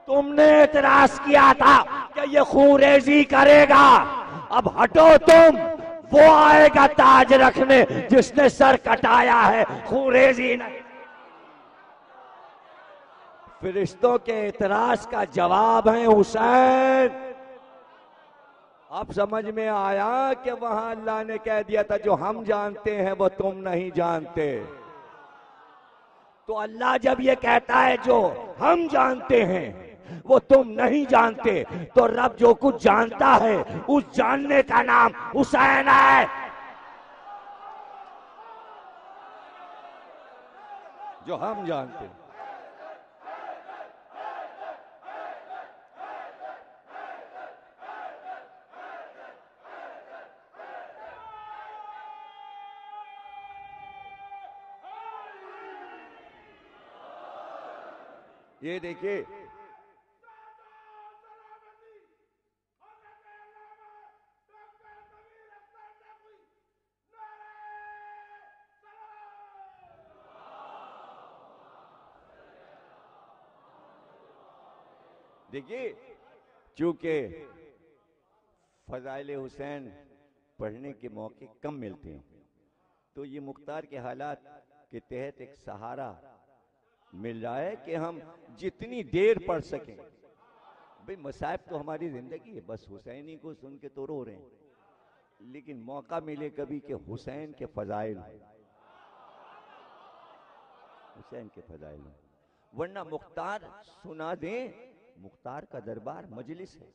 تم نے اعتراض کیا تھا کہ یہ خونریزی کرے گا، اب ہٹو تم. وہ آئے گا تاج رکھنے جس نے سر کٹایا ہے، خونریزی نہیں. فرشتوں کے اعتراض کا جواب ہے حسین. اب سمجھ میں آیا کہ وہاں اللہ نے کہہ دیا تھا جو ہم جانتے ہیں وہ تم نہیں جانتے. تو اللہ جب یہ کہتا ہے جو ہم جانتے ہیں وہ تم نہیں جانتے، تو رب جو کچھ جانتا ہے اس جاننے کا نام حسین ہے. جو ہم جانتے ہیں. یہ دیکھیے چونکہ فضائل حسین پڑھنے کے موقع کم ملتے ہیں تو یہ مختار کے حالات کے تحت ایک سہارا مل رہا ہے کہ ہم جتنی دیر پڑھ سکیں. بھئی مصائب تو ہماری زندگی ہے، بس حسینی کو سن کے تو رو رہے ہیں، لیکن موقع ملے کبھی کہ حسین کے فضائل ہوں، حسین کے فضائل ہوں. ورنہ مختار سنا دیں، مختار کا دربار مجلس ہے.